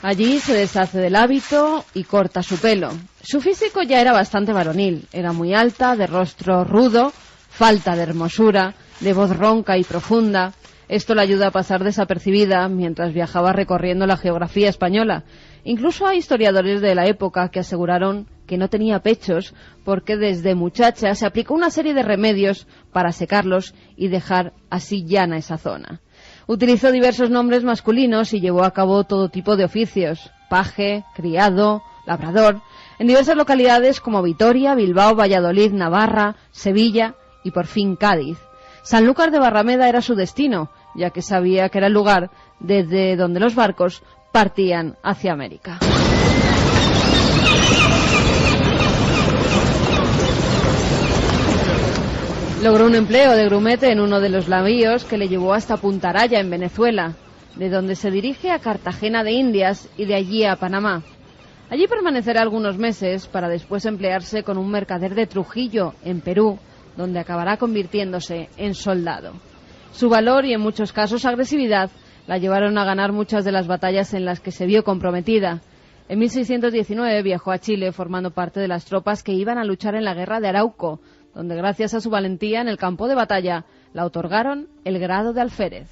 Allí se deshace del hábito y corta su pelo. Su físico ya era bastante varonil. Era muy alta, de rostro rudo, falta de hermosura, de voz ronca y profunda. Esto le ayuda a pasar desapercibida mientras viajaba recorriendo la geografía española. Incluso hay historiadores de la época que aseguraron que no tenía pechos porque desde muchacha se aplicó una serie de remedios para secarlos y dejar así llana esa zona. Utilizó diversos nombres masculinos y llevó a cabo todo tipo de oficios: paje, criado, labrador, en diversas localidades como Vitoria, Bilbao, Valladolid, Navarra, Sevilla y por fin Cádiz. Sanlúcar de Barrameda era su destino, ya que sabía que era el lugar desde donde los barcos partían hacia América. Logró un empleo de grumete en uno de los navíos que le llevó hasta Punta Araya, en Venezuela, de donde se dirige a Cartagena de Indias y de allí a Panamá. Allí permanecerá algunos meses para después emplearse con un mercader de Trujillo, en Perú, donde acabará convirtiéndose en soldado. Su valor y en muchos casos agresividad la llevaron a ganar muchas de las batallas en las que se vio comprometida. En 1619 viajó a Chile formando parte de las tropas que iban a luchar en la guerra de Arauco, donde gracias a su valentía en el campo de batalla la otorgaron el grado de alférez.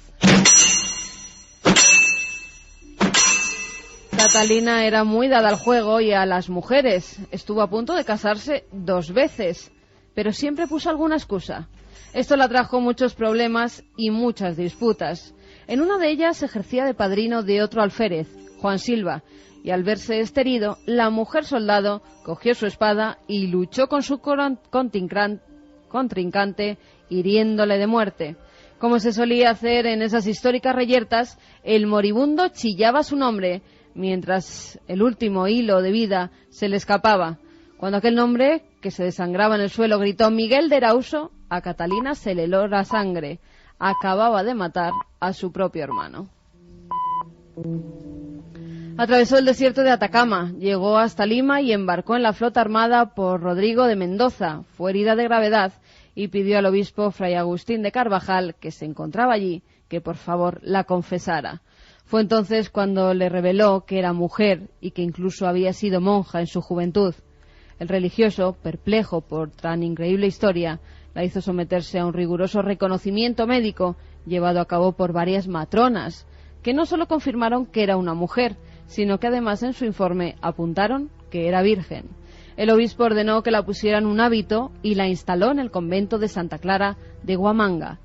Catalina era muy dada al juego y a las mujeres. Estuvo a punto de casarse 2 veces, pero siempre puso alguna excusa. Esto le trajo muchos problemas y muchas disputas. En una de ellas ejercía de padrino de otro alférez, Juan Silva, y al verse este herido, la mujer soldado cogió su espada y luchó con su contrincante, hiriéndole de muerte. Como se solía hacer en esas históricas reyertas, el moribundo chillaba su nombre, mientras el último hilo de vida se le escapaba. Cuando aquel nombre, que se desangraba en el suelo, gritó Miguel de Erauso, a Catalina se le heló la sangre. Acababa de matar a su propio hermano. Atravesó el desierto de Atacama, llegó hasta Lima y embarcó en la flota armada por Rodrigo de Mendoza. Fue herida de gravedad y pidió al obispo Fray Agustín de Carvajal, que se encontraba allí, que por favor la confesara. Fue entonces cuando le reveló que era mujer y que incluso había sido monja en su juventud. El religioso, perplejo por tan increíble historia, la hizo someterse a un riguroso reconocimiento médico llevado a cabo por varias matronas, que no solo confirmaron que era una mujer, sino que además en su informe apuntaron que era virgen. El obispo ordenó que la pusieran un hábito y la instaló en el convento de Santa Clara de Huamanga.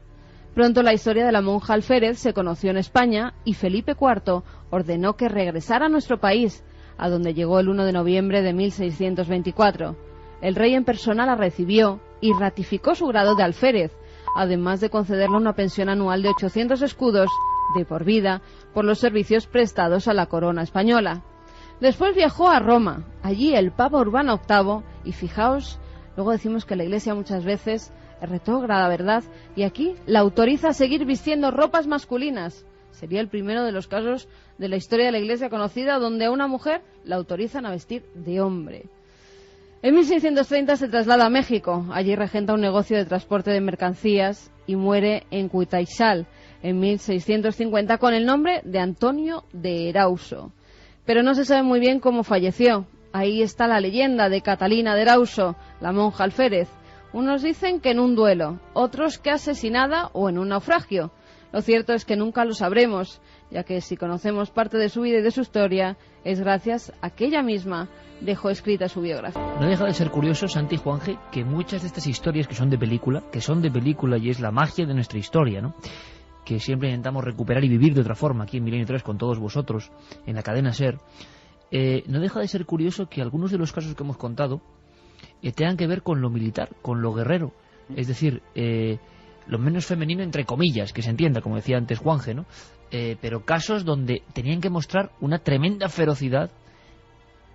Pronto la historia de la monja alférez se conoció en España y Felipe IV ordenó que regresara a nuestro país, a donde llegó el 1 de noviembre de 1624. El rey en persona la recibió y ratificó su grado de alférez, además de concederle una pensión anual de 800 escudos de por vida por los servicios prestados a la corona española. Después viajó a Roma. Allí el Papa Urbano VIII, y fijaos, luego decimos que la Iglesia muchas veces es retrógrada, ¿verdad? Y aquí la autoriza a seguir vistiendo ropas masculinas. Sería el primero de los casos de la historia de la Iglesia conocida donde a una mujer la autorizan a vestir de hombre. En 1630 se traslada a México. Allí regenta un negocio de transporte de mercancías y muere en Cuitaixal en 1650 con el nombre de Antonio de Erauso. pero no se sabe muy bien cómo falleció. Ahí está la leyenda de Catalina de Erauso, la monja alférez. Unos dicen que en un duelo, otros que asesinada o en un naufragio. Lo cierto es que nunca lo sabremos, ya que si conocemos parte de su vida y de su historia, es gracias a que ella misma dejó escrita su biografía. No deja de ser curioso, Santi y Juanje, que muchas de estas historias que son de película y es la magia de nuestra historia, ¿no?, que siempre intentamos recuperar y vivir de otra forma aquí en Milenio 3 con todos vosotros en la cadena SER, no deja de ser curioso que algunos de los casos que hemos contado tengan que ver con lo militar, con lo guerrero, es decir, lo menos femenino entre comillas, que se entienda, como decía antes Juanje, ¿no?, pero casos donde tenían que mostrar una tremenda ferocidad,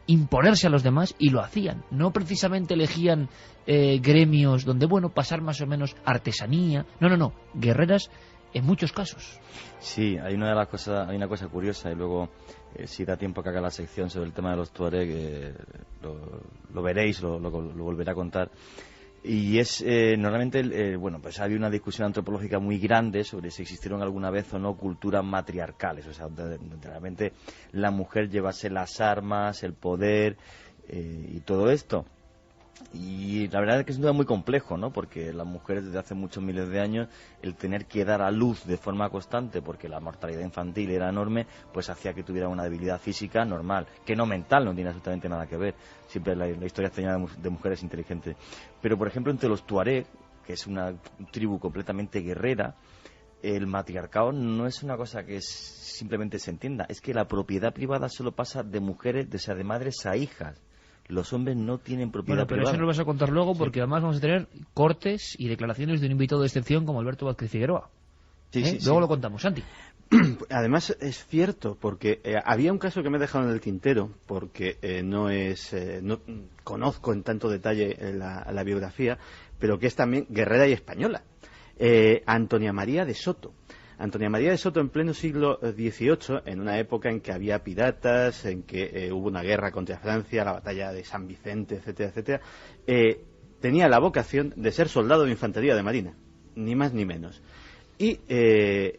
imponerse a los demás, y lo hacían. No precisamente elegían gremios donde, bueno, pasar más o menos artesanía. No, guerreras en muchos casos. Sí, hay una cosa curiosa, y luego si da tiempo que haga la sección sobre el tema de los tuareg, lo veréis, lo volveré a contar. Y es normalmente, bueno, pues había una discusión antropológica muy grande sobre si existieron alguna vez o no culturas matriarcales, o sea, donde realmente la mujer llevase las armas, el poder y todo esto. Y la verdad es que es un tema muy complejo, ¿no? Porque las mujeres desde hace muchos miles de años, el tener que dar a luz de forma constante, porque la mortalidad infantil era enorme, pues hacía que tuvieran una debilidad física normal, que no mental, no tiene absolutamente nada que ver. Siempre la historia está llena de mujeres inteligentes. Pero, por ejemplo, entre los tuareg, que es una tribu completamente guerrera, el matriarcado no es una cosa que simplemente se entienda, es que la propiedad privada solo pasa de mujeres, o sea, de madres a hijas. Los hombres no tienen propiedad privada. Pero eso lo vas a contar luego, porque además vamos a tener cortes y declaraciones de un invitado de excepción como Alberto Vázquez Figueroa. Luego lo contamos, Santi. Además es cierto, porque había un caso que me he dejado en el tintero, porque no conozco en tanto detalle la biografía, pero que es también guerrera y española. Antonia María de Soto. Antonia María de Soto, en pleno siglo XVIII, en una época en que había piratas, en que hubo una guerra contra Francia, la batalla de San Vicente, etcétera, etcétera, tenía la vocación de ser soldado de infantería de marina, ni más ni menos. Y,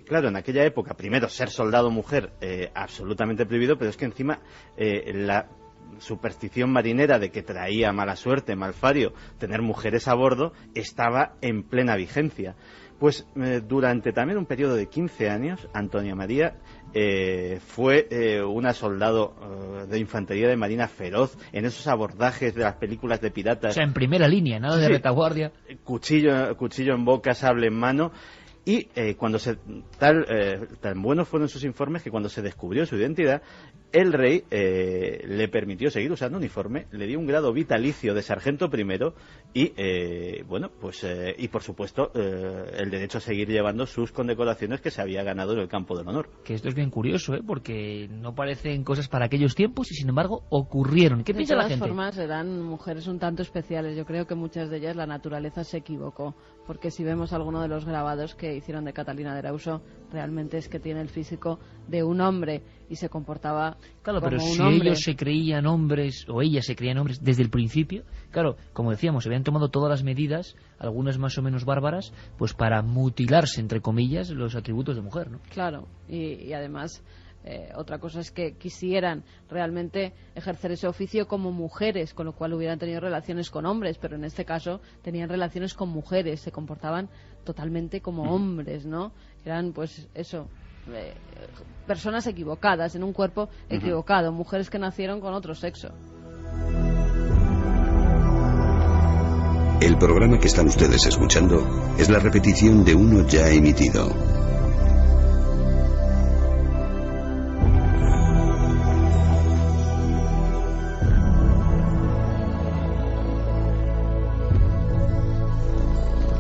claro, en aquella época, primero, ser soldado mujer, absolutamente prohibido, pero es que encima la superstición marinera de que traía mala suerte, malfario, tener mujeres a bordo, estaba en plena vigencia. Pues durante también un periodo de 15 años, Antonia María fue una soldado de infantería de marina feroz en esos abordajes de las películas de piratas. O sea, en primera línea, nada de retaguardia. Cuchillo en boca, sable en mano. Y cuando tan buenos fueron sus informes que cuando se descubrió su identidad, el rey le permitió seguir usando uniforme, le dio un grado vitalicio de sargento primero y, y por supuesto el derecho a seguir llevando sus condecoraciones que se había ganado en el campo del honor. Que esto es bien curioso, porque no parecen cosas para aquellos tiempos y sin embargo ocurrieron. ¿Qué piensa la gente? De todas formas eran mujeres un tanto especiales. Yo creo que muchas de ellas la naturaleza se equivocó, porque si vemos alguno de los grabados que hicieron de Catalina de Erauso, realmente es que tiene el físico de un hombre y se comportaba como un hombre. Claro, pero si ellos se creían hombres, o ellas se creían hombres desde el principio, claro, como decíamos, se habían tomado todas las medidas, algunas más o menos bárbaras, pues para mutilarse, entre comillas, los atributos de mujer, ¿no? Claro, y además otra cosa es que quisieran realmente ejercer ese oficio como mujeres, con lo cual hubieran tenido relaciones con hombres, pero en este caso tenían relaciones con mujeres, se comportaban totalmente como hombres, ¿no? Eran, pues, eso, personas equivocadas, en un cuerpo equivocado, mujeres que nacieron con otro sexo. El programa que están ustedes escuchando es la repetición de uno ya emitido.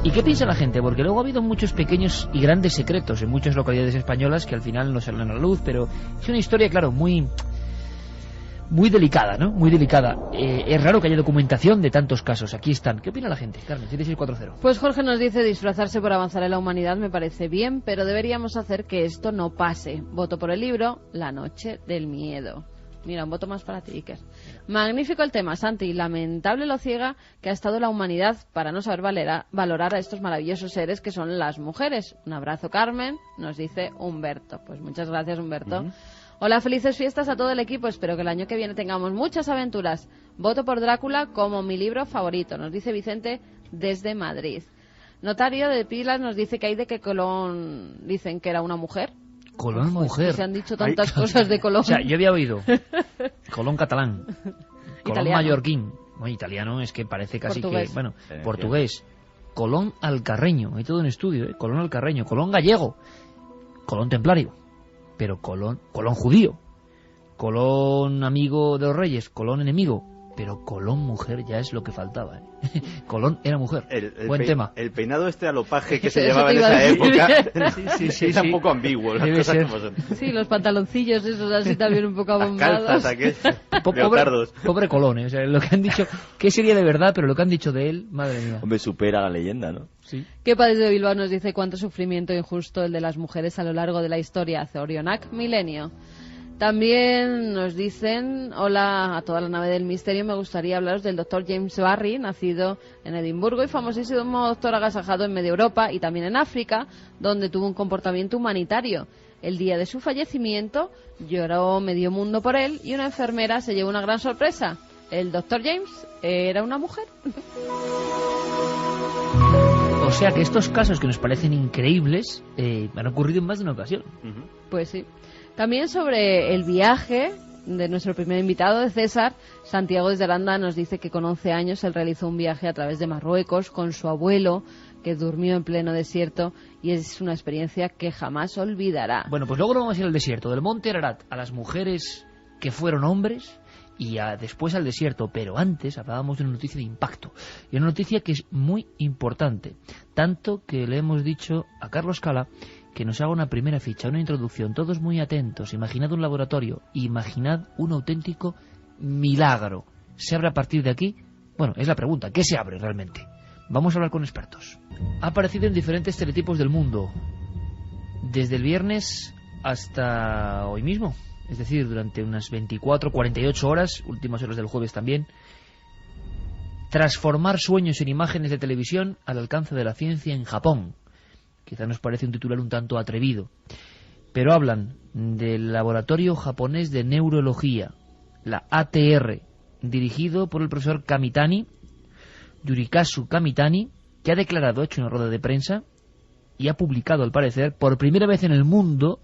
¿Y qué piensa la gente? Porque luego ha habido muchos pequeños y grandes secretos en muchas localidades españolas que al final no salen a la luz, pero es una historia, claro, muy delicada, ¿no? Muy delicada. Es raro que haya documentación de tantos casos. Aquí están. ¿Qué opina la gente? Carmen, 7640. Pues Jorge nos dice: disfrazarse por avanzar en la humanidad me parece bien, pero deberíamos hacer que esto no pase. Voto por el libro La noche del miedo. Mira, un voto más para ti, Iker. Magnífico el tema, Santi. Lamentable lo ciega que ha estado la humanidad para no saber valorar a estos maravillosos seres que son las mujeres. Un abrazo, Carmen, nos dice Humberto. Pues muchas gracias, Humberto. Hola, felices fiestas a todo el equipo. Espero que el año que viene tengamos muchas aventuras. Voto por Drácula como mi libro favorito, nos dice Vicente desde Madrid. Notario de Pilas nos dice que hay de que Colón dicen que era una mujer. Colón mujer. Se han dicho tantas cosas de Colón. O sea, yo había oído Colón catalán, Colón Italiano. mallorquín, bueno, italiano es que parece casi Portugués. que, bueno, portugués, Colón alcarreño, hay todo un estudio, Colón alcarreño, Colón gallego, Colón templario, pero Colón judío, Colón amigo de los reyes, Colón enemigo, pero Colón mujer ya es lo que faltaba. Colón era mujer. Buen tema. El peinado alopaje que se Eso llevaba te en iba a esa decir. época es un poco ambiguo. Las Debe cosas ser. como son. Sí, los pantaloncillos esos así también un poco Las abombados. calzas, aquellos leotardos. Pobre Colón, o sea, lo que han dicho, ¿qué sería de verdad? Pero lo que han dicho de él, madre mía. Hombre, supera la leyenda, ¿no? Sí. Kepa desde Bilbao nos dice cuánto sufrimiento injusto el de las mujeres a lo largo de la historia. Zorionak Milenio. También nos dicen, hola a toda la nave del misterio, me gustaría hablaros del doctor James Barry, nacido en Edimburgo y famosísimo doctor agasajado en media Europa y también en África, donde tuvo un comportamiento humanitario. El día de su fallecimiento lloró medio mundo por él y una enfermera se llevó una gran sorpresa. El doctor James era una mujer. O sea que estos casos que nos parecen increíbles han ocurrido en más de una ocasión. Pues sí. También sobre el viaje de nuestro primer invitado, de César, Santiago desde Aranda nos dice que con 11 años él realizó un viaje a través de Marruecos con su abuelo, que durmió en pleno desierto, y es una experiencia que jamás olvidará. Bueno, pues luego nos vamos a ir al desierto, del monte Ararat a las mujeres que fueron hombres y después al desierto, pero antes hablábamos de una noticia de impacto, y una noticia que es muy importante, tanto que le hemos dicho a Carlos Cala que nos haga una primera ficha, una introducción, todos muy atentos. Imaginad un laboratorio, imaginad un auténtico milagro. ¿Se abre a partir de aquí? Bueno, es la pregunta, ¿qué se abre realmente? Vamos a hablar con expertos. Ha aparecido en diferentes teletipos del mundo, desde el viernes hasta hoy mismo, es decir, durante unas 24, 48 horas, últimas horas del jueves también. Transformar sueños en imágenes de televisión al alcance de la ciencia en Japón. Quizá nos parece un titular un tanto atrevido, pero hablan del Laboratorio Japonés de Neurología, la ATR, dirigido por el profesor Kamitani, Yurikazu Kamitani, que ha declarado, ha hecho una rueda de prensa y ha publicado, al parecer, por primera vez en el mundo,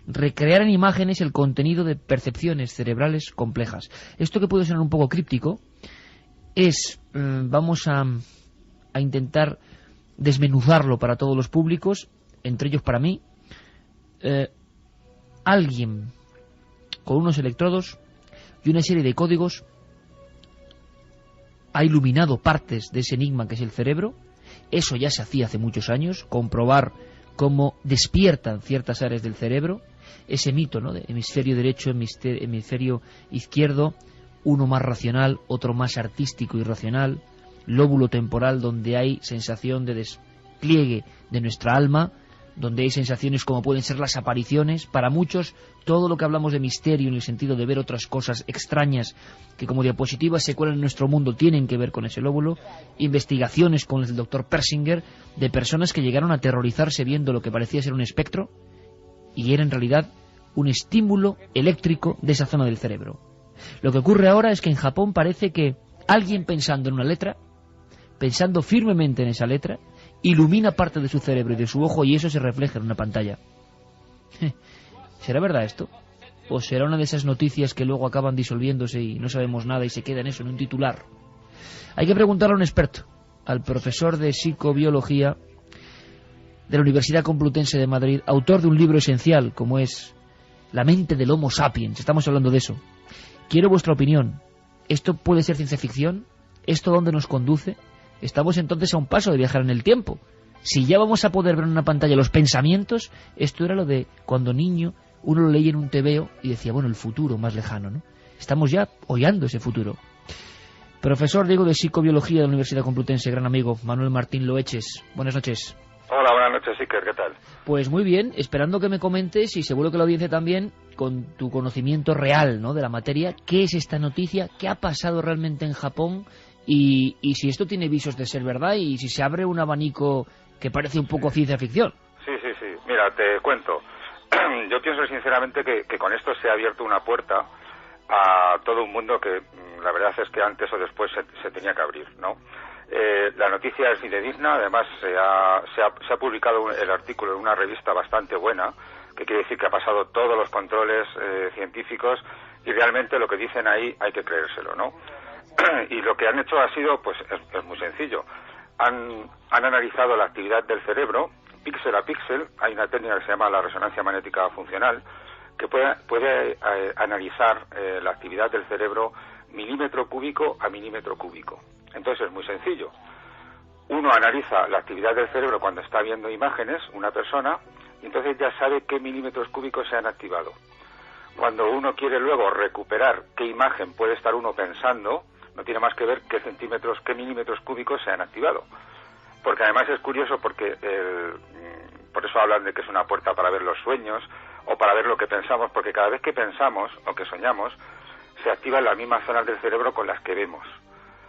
recrear en imágenes el contenido de percepciones cerebrales complejas. Esto, que puede sonar un poco críptico, es, vamos a intentar desmenuzarlo para todos los públicos, entre ellos para mí. Alguien con unos electrodos y una serie de códigos ha iluminado partes de ese enigma que es el cerebro. Eso ya se hacía hace muchos años, comprobar cómo despiertan ciertas áreas del cerebro, ese mito, ¿no?, de hemisferio derecho, hemisferio izquierdo, uno más racional, otro más artístico y racional, lóbulo temporal donde hay sensación de despliegue de nuestra alma, donde hay sensaciones como pueden ser las apariciones. Para muchos, todo lo que hablamos de misterio en el sentido de ver otras cosas extrañas que como diapositivas se cuelan en nuestro mundo tienen que ver con ese lóbulo. Investigaciones con el doctor Persinger de personas que llegaron a aterrorizarse viendo lo que parecía ser un espectro y era en realidad un estímulo eléctrico de esa zona del cerebro. Lo que ocurre ahora es que en Japón parece que alguien pensando en una letra, pensando firmemente en esa letra, ilumina parte de su cerebro y de su ojo y eso se refleja en una pantalla. ¿Será verdad esto? ¿O será una de esas noticias que luego acaban disolviéndose y no sabemos nada y se queda en eso, en un titular? Hay que preguntarle a un experto, al profesor de psicobiología de la Universidad Complutense de Madrid, autor de un libro esencial como es La mente del Homo sapiens. Estamos hablando de eso. Quiero vuestra opinión. ¿Esto puede ser ciencia ficción? ¿Esto dónde nos conduce? Estamos entonces a un paso de viajar en el tiempo. Si ya vamos a poder ver en una pantalla los pensamientos, esto era lo de cuando niño uno lo leía en un tebeo y decía, bueno, el futuro más lejano, ¿no? Estamos ya hollando ese futuro. Profesor Diego de Psicobiología de la Universidad Complutense, gran amigo, Manuel Martín Loeches. Buenas noches. Hola, buenas noches, Iker, ¿qué tal? Pues muy bien, esperando que me comentes, y seguro que la audiencia también, con tu conocimiento real, ¿no?, de la materia, ¿qué es esta noticia? ¿Qué ha pasado realmente en Japón? Y si esto tiene visos de ser verdad y si se abre un abanico que parece un poco ciencia ficción. Sí. Mira, te cuento. yo pienso sinceramente que con esto se ha abierto una puerta a todo un mundo que la verdad es que antes o después se tenía que abrir, ¿no? La noticia es fidedigna, además se ha publicado el artículo en una revista bastante buena, que quiere decir que ha pasado todos los controles científicos, y realmente lo que dicen ahí hay que creérselo, ¿no? Y lo que han hecho ha sido, pues es muy sencillo. Han analizado la actividad del cerebro, píxel a píxel. Hay una técnica que se llama la resonancia magnética funcional, que puede analizar la actividad del cerebro milímetro cúbico a milímetro cúbico. Entonces es muy sencillo. Uno analiza la actividad del cerebro cuando está viendo imágenes, una persona, y entonces ya sabe qué milímetros cúbicos se han activado. Cuando uno quiere luego recuperar qué imagen puede estar uno pensando, no tiene más que ver qué milímetros cúbicos se han activado. Porque además es curioso porque por eso hablan de que es una puerta para ver los sueños o para ver lo que pensamos, porque cada vez que pensamos o que soñamos se activan las mismas zonas del cerebro con las que vemos.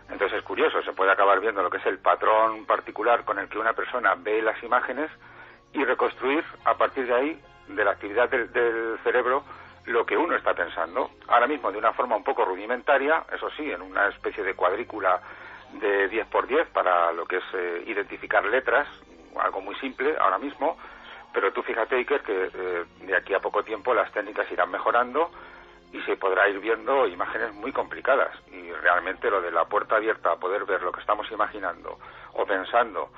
Entonces es curioso, se puede acabar viendo lo que es el patrón particular con el que una persona ve las imágenes y reconstruir a partir de ahí, de la actividad del cerebro, lo que uno está pensando. Ahora mismo de una forma un poco rudimentaria, eso sí, en una especie de cuadrícula de 10×10 para lo que es identificar letras, algo muy simple ahora mismo, pero tú fíjate, Iker, que de aquí a poco tiempo las técnicas irán mejorando y se podrá ir viendo imágenes muy complicadas, y realmente lo de la puerta abierta a poder ver lo que estamos imaginando o pensando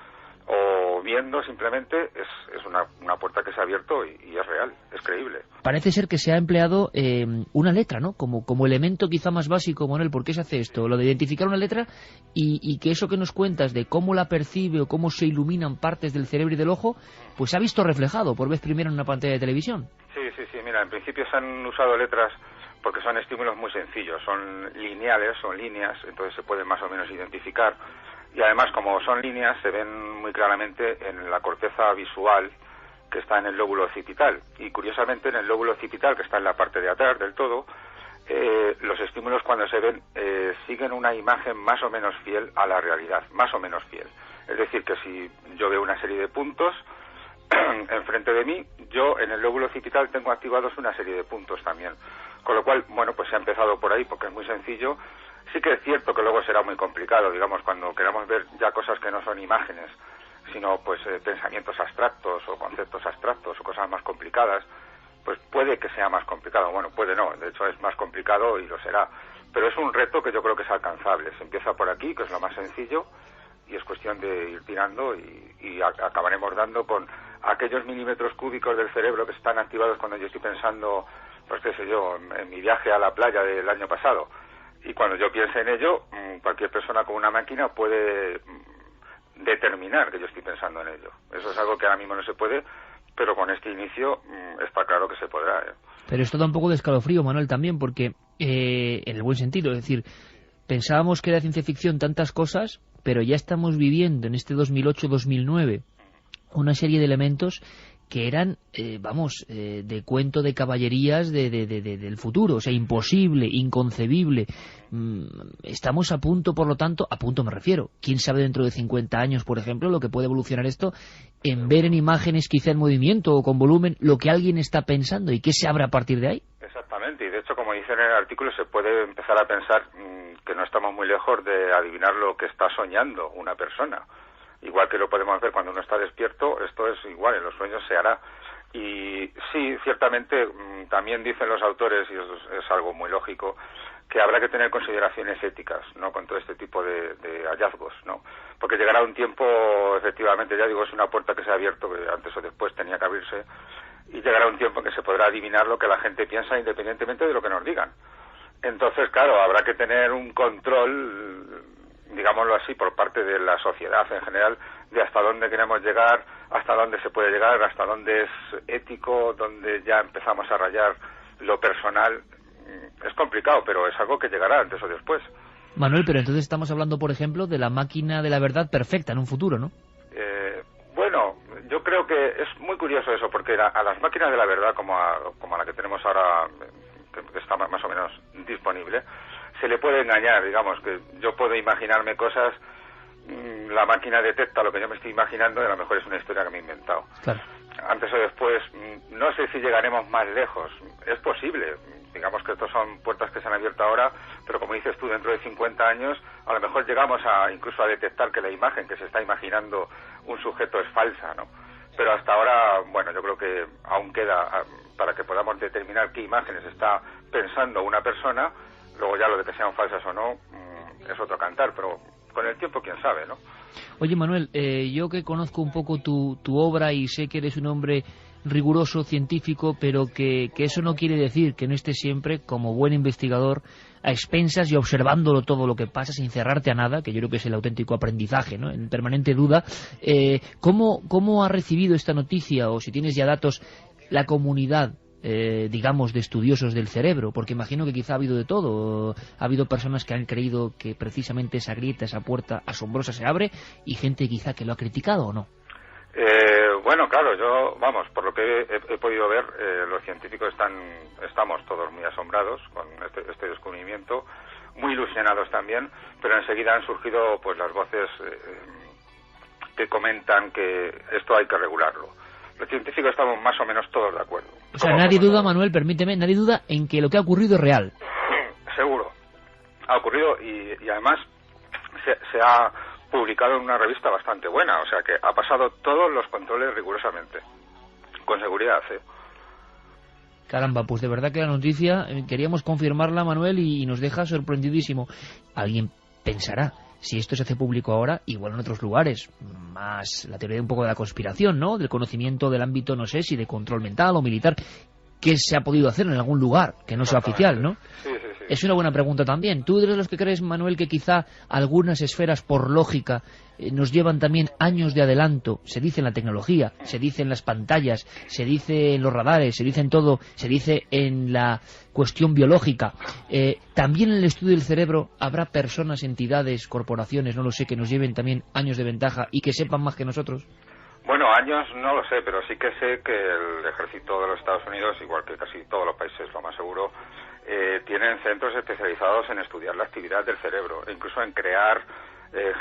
o viendo simplemente es una puerta que se ha abierto y es real, es creíble. Parece ser que se ha empleado una letra, ¿no? Como elemento quizá más básico, Manuel. ¿Por qué se hace esto? Lo de identificar una letra y que eso que nos cuentas de cómo la percibe o cómo se iluminan partes del cerebro y del ojo, pues se ha visto reflejado por vez primera en una pantalla de televisión. Sí, mira, en principio se han usado letras porque son estímulos muy sencillos, son lineales, son líneas, entonces se pueden más o menos identificar. Y además, como son líneas, se ven muy claramente en la corteza visual que está en el lóbulo occipital. Y curiosamente, en el lóbulo occipital, que está en la parte de atrás del todo, los estímulos cuando se ven siguen una imagen más o menos fiel a la realidad, más o menos fiel. Es decir, que si yo veo una serie de puntos enfrente de mí, yo en el lóbulo occipital tengo activados una serie de puntos también. Con lo cual, bueno, pues se ha empezado por ahí porque es muy sencillo. Sí que es cierto que luego será muy complicado, digamos, cuando queramos ver ya cosas que no son imágenes, sino pues pensamientos abstractos o conceptos abstractos o cosas más complicadas, pues puede que sea más complicado. Bueno, puede no, de hecho es más complicado y lo será. Pero es un reto que yo creo que es alcanzable. Se empieza por aquí, que es lo más sencillo, y es cuestión de ir tirando y acabaremos dando con aquellos milímetros cúbicos del cerebro que están activados cuando yo estoy pensando, pues qué sé yo, en mi viaje a la playa del año pasado. Y cuando yo piense en ello, cualquier persona con una máquina puede determinar que yo estoy pensando en ello. Eso es algo que ahora mismo no se puede, pero con este inicio está claro que se podrá. Pero esto da un poco de escalofrío, Manuel, también, porque en el buen sentido, es decir, pensábamos que era ciencia ficción tantas cosas, pero ya estamos viviendo en este 2008-2009 una serie de elementos que eran, de cuento de caballerías del futuro, o sea, imposible, inconcebible. Estamos a punto, por lo tanto, a punto me refiero, quién sabe dentro de 50 años, por ejemplo, lo que puede evolucionar esto, en ver en imágenes quizá en movimiento o con volumen lo que alguien está pensando y qué se abre a partir de ahí. Exactamente, y de hecho, como dice en el artículo, se puede empezar a pensar que no estamos muy lejos de adivinar lo que está soñando una persona. Igual que lo podemos ver cuando uno está despierto, esto es igual, en los sueños se hará. Y sí, ciertamente, también dicen los autores, y es algo muy lógico, que habrá que tener consideraciones éticas, ¿no?, con todo este tipo de hallazgos, ¿no? Porque llegará un tiempo, efectivamente, ya digo, es una puerta que se ha abierto, que antes o después tenía que abrirse, y llegará un tiempo en que se podrá adivinar lo que la gente piensa independientemente de lo que nos digan. Entonces, claro, habrá que tener un control, digámoslo así, por parte de la sociedad en general, de hasta dónde queremos llegar, hasta dónde se puede llegar, hasta dónde es ético, dónde ya empezamos a rayar lo personal. Es complicado, pero es algo que llegará antes o después. Manuel, pero entonces estamos hablando, por ejemplo, de la máquina de la verdad perfecta en un futuro, ¿no? Bueno, yo creo que es muy curioso eso, porque a las máquinas de la verdad, como a la que tenemos ahora, que está más o menos disponible, se le puede engañar, digamos, que yo puedo imaginarme cosas, la máquina detecta lo que yo me estoy imaginando y a lo mejor es una historia que me he inventado. Claro. antes o después, no sé si llegaremos más lejos. Es posible. Digamos que estas son puertas que se han abierto ahora, pero como dices tú, dentro de 50 años a lo mejor llegamos incluso a detectar que la imagen que se está imaginando un sujeto es falsa, ¿no? Pero hasta ahora, bueno, yo creo que aún queda para que podamos determinar qué imágenes está pensando una persona. Luego ya lo de que sean falsas o no es otro cantar, pero con el tiempo quién sabe, ¿no? Oye, Manuel, yo que conozco un poco tu obra y sé que eres un hombre riguroso, científico, pero que eso no quiere decir que no estés siempre, como buen investigador, a expensas y observándolo todo lo que pasa sin cerrarte a nada, que yo creo que es el auténtico aprendizaje, ¿no? En permanente duda. ¿Cómo ha recibido esta noticia, o si tienes ya datos, la comunidad, digamos, de estudiosos del cerebro? Porque imagino que quizá ha habido de todo. Ha habido personas que han creído que precisamente esa grieta, esa puerta asombrosa se abre, y gente quizá que lo ha criticado, ¿o no? Bueno, claro, por lo que he podido ver, los científicos estamos todos muy asombrados con este descubrimiento, muy ilusionados también, pero enseguida han surgido pues las voces que comentan que esto hay que regularlo. Los científicos estamos más o menos todos de acuerdo. O sea, nadie duda, Manuel, permíteme, nadie duda en que lo que ha ocurrido es real. Seguro. Ha ocurrido y además se ha publicado en una revista bastante buena, o sea que ha pasado todos los controles rigurosamente, con seguridad, ¿eh? Caramba, pues de verdad que la noticia, queríamos confirmarla, Manuel, y nos deja sorprendidísimo. Alguien pensará, si esto se hace público ahora, igual en otros lugares, más la teoría un poco de la conspiración, ¿no? Del conocimiento del ámbito, no sé, si de control mental o militar, ¿qué se ha podido hacer en algún lugar que no sea oficial, no? Sí. Es una buena pregunta también. ¿Tú eres de los que crees, Manuel, que quizá algunas esferas, por lógica, nos llevan también años de adelanto? Se dice en la tecnología, se dice en las pantallas, se dice en los radares, se dice en todo, se dice en la cuestión biológica. También en el estudio del cerebro habrá personas, entidades, corporaciones, no lo sé, que nos lleven también años de ventaja y que sepan más que nosotros. Bueno, años no lo sé, pero sí que sé que el ejército de los Estados Unidos, igual que casi todos los países, lo más seguro, tienen centros especializados en estudiar la actividad del cerebro, e incluso en crear,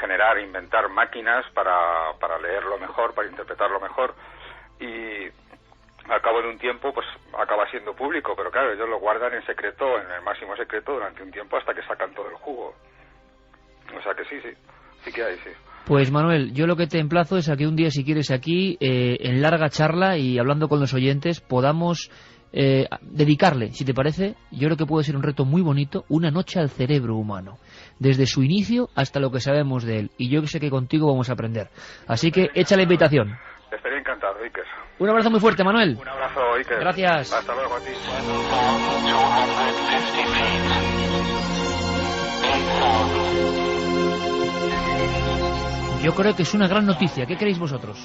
generar, inventar máquinas para leerlo mejor, para interpretarlo mejor, y al cabo de un tiempo pues acaba siendo público, pero claro, ellos lo guardan en secreto, en el máximo secreto, durante un tiempo hasta que sacan todo el jugo. O sea que sí que hay, sí. Pues Manuel, yo lo que te emplazo es a que un día, si quieres, aquí, en larga charla y hablando con los oyentes, podamos dedicarle, si te parece, yo creo que puede ser un reto muy bonito, una noche al cerebro humano, desde su inicio hasta lo que sabemos de él, y yo sé que contigo vamos a aprender. Así que echa la invitación. Estaría encantado, Iker. Un abrazo muy fuerte, Manuel. Un abrazo, Iker. Gracias. Hasta luego a ti. Yo creo que es una gran noticia. ¿Qué creéis vosotros?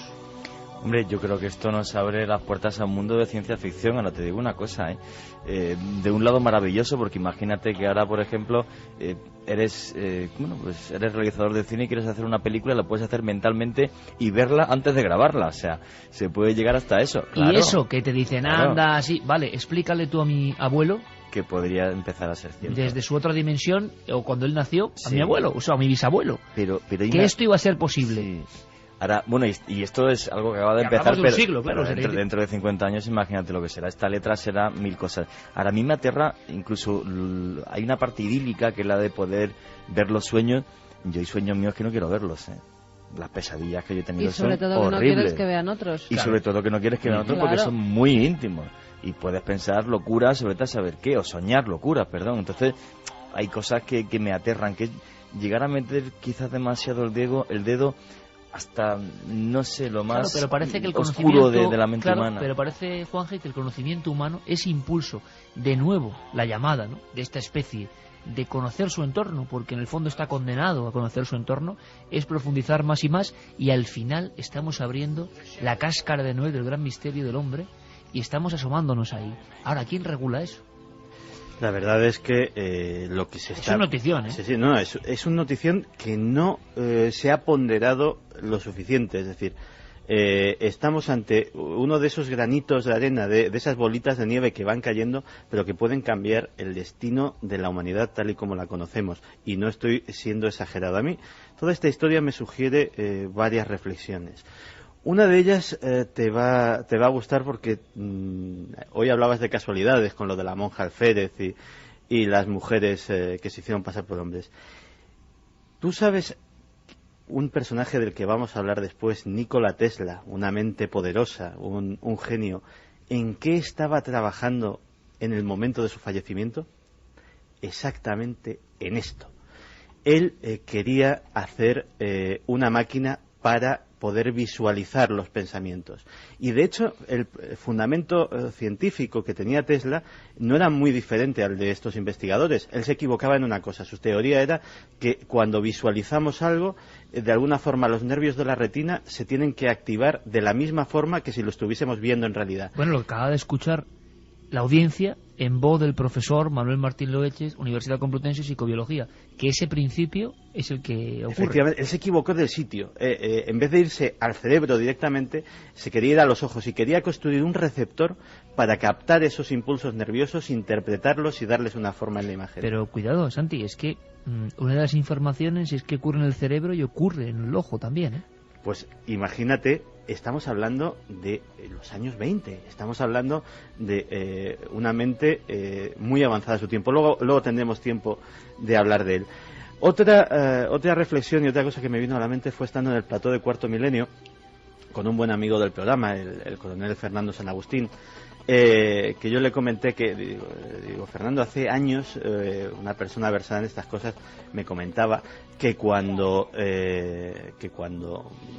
Hombre, yo creo que esto nos abre las puertas a un mundo de ciencia ficción. Ahora te digo una cosa, de un lado maravilloso, porque imagínate que ahora, por ejemplo, eres realizador de cine y quieres hacer una película, la puedes hacer mentalmente y verla antes de grabarla. O sea, se puede llegar hasta eso. Claro. Y eso que te dicen, anda, así, vale, explícale tú a mi abuelo, que podría empezar a ser cierto. Desde su otra dimensión, o cuando él nació, a mi abuelo, o sea, a mi bisabuelo. Pero que esto iba a ser posible. Sí. Ahora, bueno, y esto es algo que acaba de empezar, pero siglo, claro, dentro de 50 años, imagínate lo que será. Esta letra será mil cosas. Ahora, a mí me aterra, incluso hay una parte idílica que es la de poder ver los sueños. Yo hay sueños míos que no quiero verlos, Las pesadillas que yo he tenido son horribles. Y sobre todo que no quieres que vean otros. Y sobre todo que no quieres que vean otros porque son muy íntimos. Y puedes pensar locuras sobre tal saber qué, o soñar locuras, perdón. Entonces, hay cosas que me aterran, que llegar a meter quizás demasiado el dedo hasta, no sé, lo más pero parece que el oscuro de la mente humana. Pero parece, Juanje, que el conocimiento humano, ese impulso, de nuevo, la llamada, ¿no?, de esta especie, de conocer su entorno, porque en el fondo está condenado a conocer su entorno, es profundizar más y más, y al final estamos abriendo la cáscara de nuez del gran misterio del hombre, y estamos asomándonos ahí. Ahora, ¿quién regula eso? La verdad es que lo que se está... Es una notición, Sí, no, es una notición que no se ha ponderado lo suficiente. Es decir, estamos ante uno de esos granitos de arena, de esas bolitas de nieve que van cayendo, pero que pueden cambiar el destino de la humanidad tal y como la conocemos. Y no estoy siendo exagerado. A mí, toda esta historia me sugiere varias reflexiones. Una de ellas te va a gustar porque hoy hablabas de casualidades con lo de la monja alférez y las mujeres que se hicieron pasar por hombres. Tú sabes, un personaje del que vamos a hablar después, Nikola Tesla, una mente poderosa, un genio, ¿en qué estaba trabajando en el momento de su fallecimiento? Exactamente en esto. Él quería hacer una máquina para poder visualizar los pensamientos. Y de hecho, el fundamento científico que tenía Tesla no era muy diferente al de estos investigadores. Él se equivocaba en una cosa. Su teoría era que cuando visualizamos algo, de alguna forma los nervios de la retina se tienen que activar de la misma forma que si lo estuviésemos viendo en realidad. Bueno, lo que acaba de escuchar la audiencia en voz del profesor Manuel Martín Loeches, Universidad Complutense, Psicobiología, que ese principio es el que ocurre. Efectivamente, él se equivocó del sitio. En vez de irse al cerebro directamente, se quería ir a los ojos y quería construir un receptor para captar esos impulsos nerviosos, interpretarlos y darles una forma en la imagen. Pero cuidado, Santi, es que una de las informaciones es que ocurre en el cerebro y ocurre en el ojo también, ¿eh? Pues imagínate, estamos hablando de los años 20, estamos hablando de una mente muy avanzada a su tiempo. Luego tendremos tiempo de hablar de él. Otra reflexión y otra cosa que me vino a la mente fue estando en el plató de Cuarto Milenio con un buen amigo del programa, el coronel Fernando San Agustín, que yo le comenté que, digo, Fernando, hace años una persona versada en estas cosas me comentaba que cuando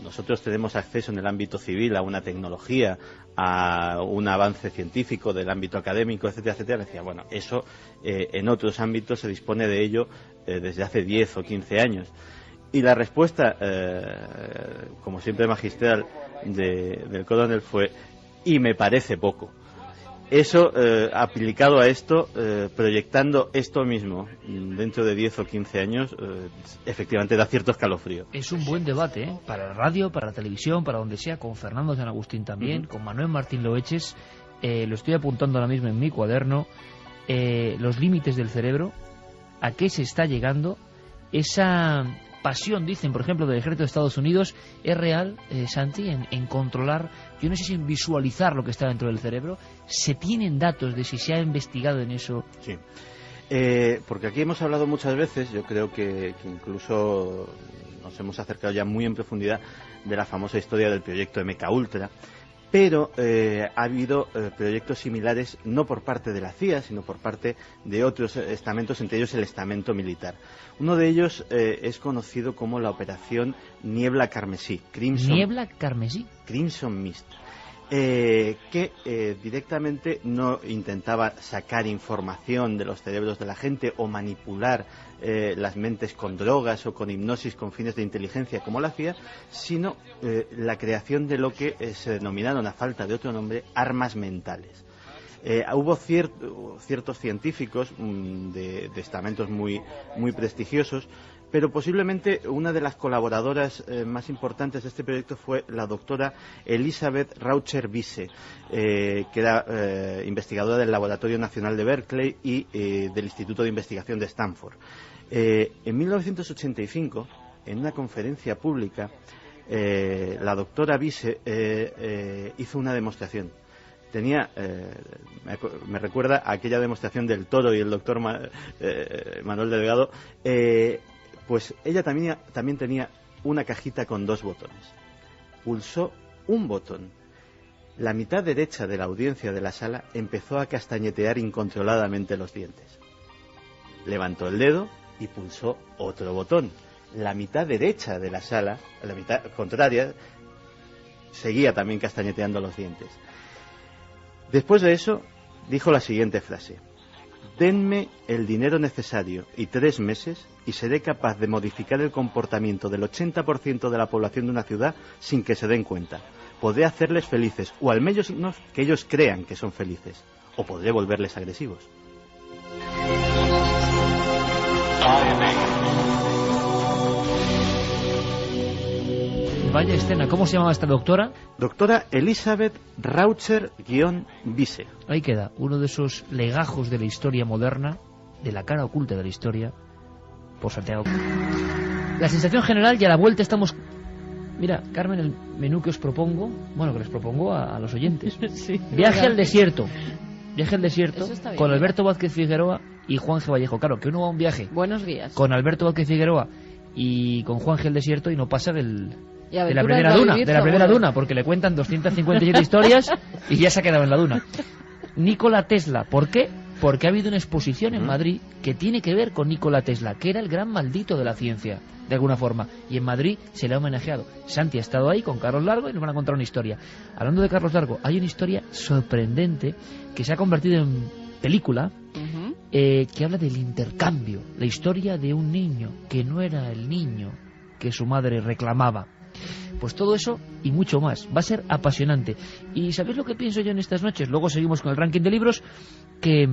nosotros tenemos acceso en el ámbito civil a una tecnología, a un avance científico del ámbito académico, etcétera, etcétera, decía, bueno, eso en otros ámbitos se dispone de ello desde hace 10 o 15 años. Y la respuesta, como siempre magistral, del coronel fue, y me parece poco. Eso, aplicado a esto, proyectando esto mismo dentro de 10 o 15 años, efectivamente da cierto escalofrío. Es un buen debate, ¿eh? Para la radio, para la televisión, para donde sea, con Fernando San Agustín también, con Manuel Martín Loeches. Lo estoy apuntando ahora mismo en mi cuaderno. Los límites del cerebro, a qué se está llegando, esa pasión, dicen, por ejemplo, del ejército de Estados Unidos, es real, Santi, en controlar, yo no sé si en visualizar lo que está dentro del cerebro. ¿Se tienen datos de si se ha investigado en eso? Sí, porque aquí hemos hablado muchas veces, yo creo que incluso nos hemos acercado ya muy en profundidad de la famosa historia del proyecto MKUltra, pero ha habido proyectos similares no por parte de la CIA, sino por parte de otros estamentos, entre ellos el estamento militar. Uno de ellos es conocido como la Operación Niebla Carmesí. ¿Niebla Carmesí? Crimson Mist. Que directamente no intentaba sacar información de los cerebros de la gente o manipular las mentes con drogas o con hipnosis con fines de inteligencia como la CIA, sino la creación de lo que se denominaron, a falta de otro nombre, armas mentales. Hubo ciertos científicos de estamentos muy prestigiosos, pero posiblemente una de las colaboradoras más importantes de este proyecto fue la doctora Elizabeth Rauscher-Wiese, que era investigadora del Laboratorio Nacional de Berkeley y del Instituto de Investigación de Stanford. En 1985, en una conferencia pública, la doctora Wiese hizo una demostración. Me recuerda a aquella demostración del toro y el doctor Manuel Delgado. Pues ella también tenía una cajita con 2 botones. Pulsó un botón. La mitad derecha de la audiencia de la sala empezó a castañetear incontroladamente los dientes. Levantó el dedo y pulsó otro botón. La mitad derecha de la sala, la mitad contraria, seguía también castañeteando los dientes. Después de eso, dijo la siguiente frase: denme el dinero necesario y 3 meses y seré capaz de modificar el comportamiento del 80% de la población de una ciudad sin que se den cuenta. Podré hacerles felices, o al menos que ellos crean que son felices, o podré volverles agresivos. Vaya escena. ¿Cómo se llamaba esta doctora? Doctora Elizabeth Rauscher-Wiese. Ahí queda, uno de esos legajos de la historia moderna, de la cara oculta de la historia, por Santiago. La sensación general, y a la vuelta estamos Mira, Carmen, el menú que os propongo, bueno, que les propongo a los oyentes. Sí, Viaje al desierto. Viaje al desierto Eso está bien, con mira. Alberto Vázquez Figueroa y Juan G. Vallejo. Claro, que uno va a un viaje Buenos días. con Alberto Vázquez Figueroa y con Juan G. al desierto y no pasa Y de la aventuras primera va a duna, vivir de la primera seguro. duna, porque le cuentan 257 historias y ya se ha quedado en la duna. Nikola Tesla, ¿por qué? Porque ha habido una exposición en Madrid que tiene que ver con Nikola Tesla, que era el gran maldito de la ciencia, de alguna forma, y en Madrid se le ha homenajeado. Santi ha estado ahí con Carlos Largo y nos van a contar una historia. Hablando de Carlos Largo, hay una historia sorprendente que se ha convertido en película, que habla del intercambio, la historia de un niño que no era el niño que su madre reclamaba. Pues todo eso y mucho más. Va a ser apasionante. ¿Y sabéis lo que pienso yo en estas noches? Luego seguimos con el ranking de libros, que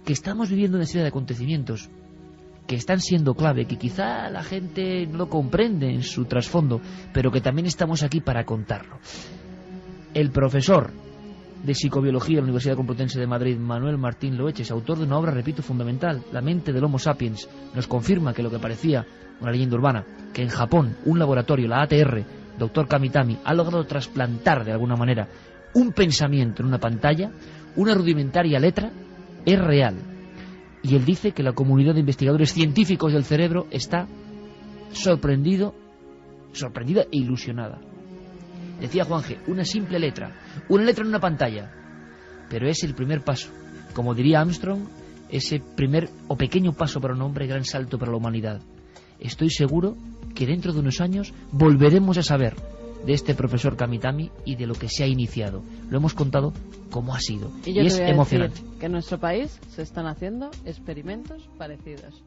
estamos viviendo una serie de acontecimientos que están siendo clave, que quizá la gente no lo comprende en su trasfondo, pero que también estamos aquí para contarlo. El profesor de Psicobiología de la Universidad Complutense de Madrid, Manuel Martín Loeches, autor de una obra, repito, fundamental, La mente del Homo sapiens, nos confirma que lo que parecía una leyenda urbana, que en Japón un laboratorio, la ATR, Dr. Kamitami, ha logrado trasplantar de alguna manera un pensamiento en una pantalla, una rudimentaria letra, es real. Y él dice que la comunidad de investigadores científicos del cerebro está sorprendida e ilusionada. Decía Juanje, una simple letra, una letra en una pantalla, pero es el primer paso. Como diría Armstrong, ese primer o pequeño paso para un hombre, gran salto para la humanidad. Estoy seguro que dentro de unos años volveremos a saber de este profesor Kamitami y de lo que se ha iniciado. Lo hemos contado como ha sido. Y yo es te voy a emocionante. decir que en nuestro país se están haciendo experimentos parecidos.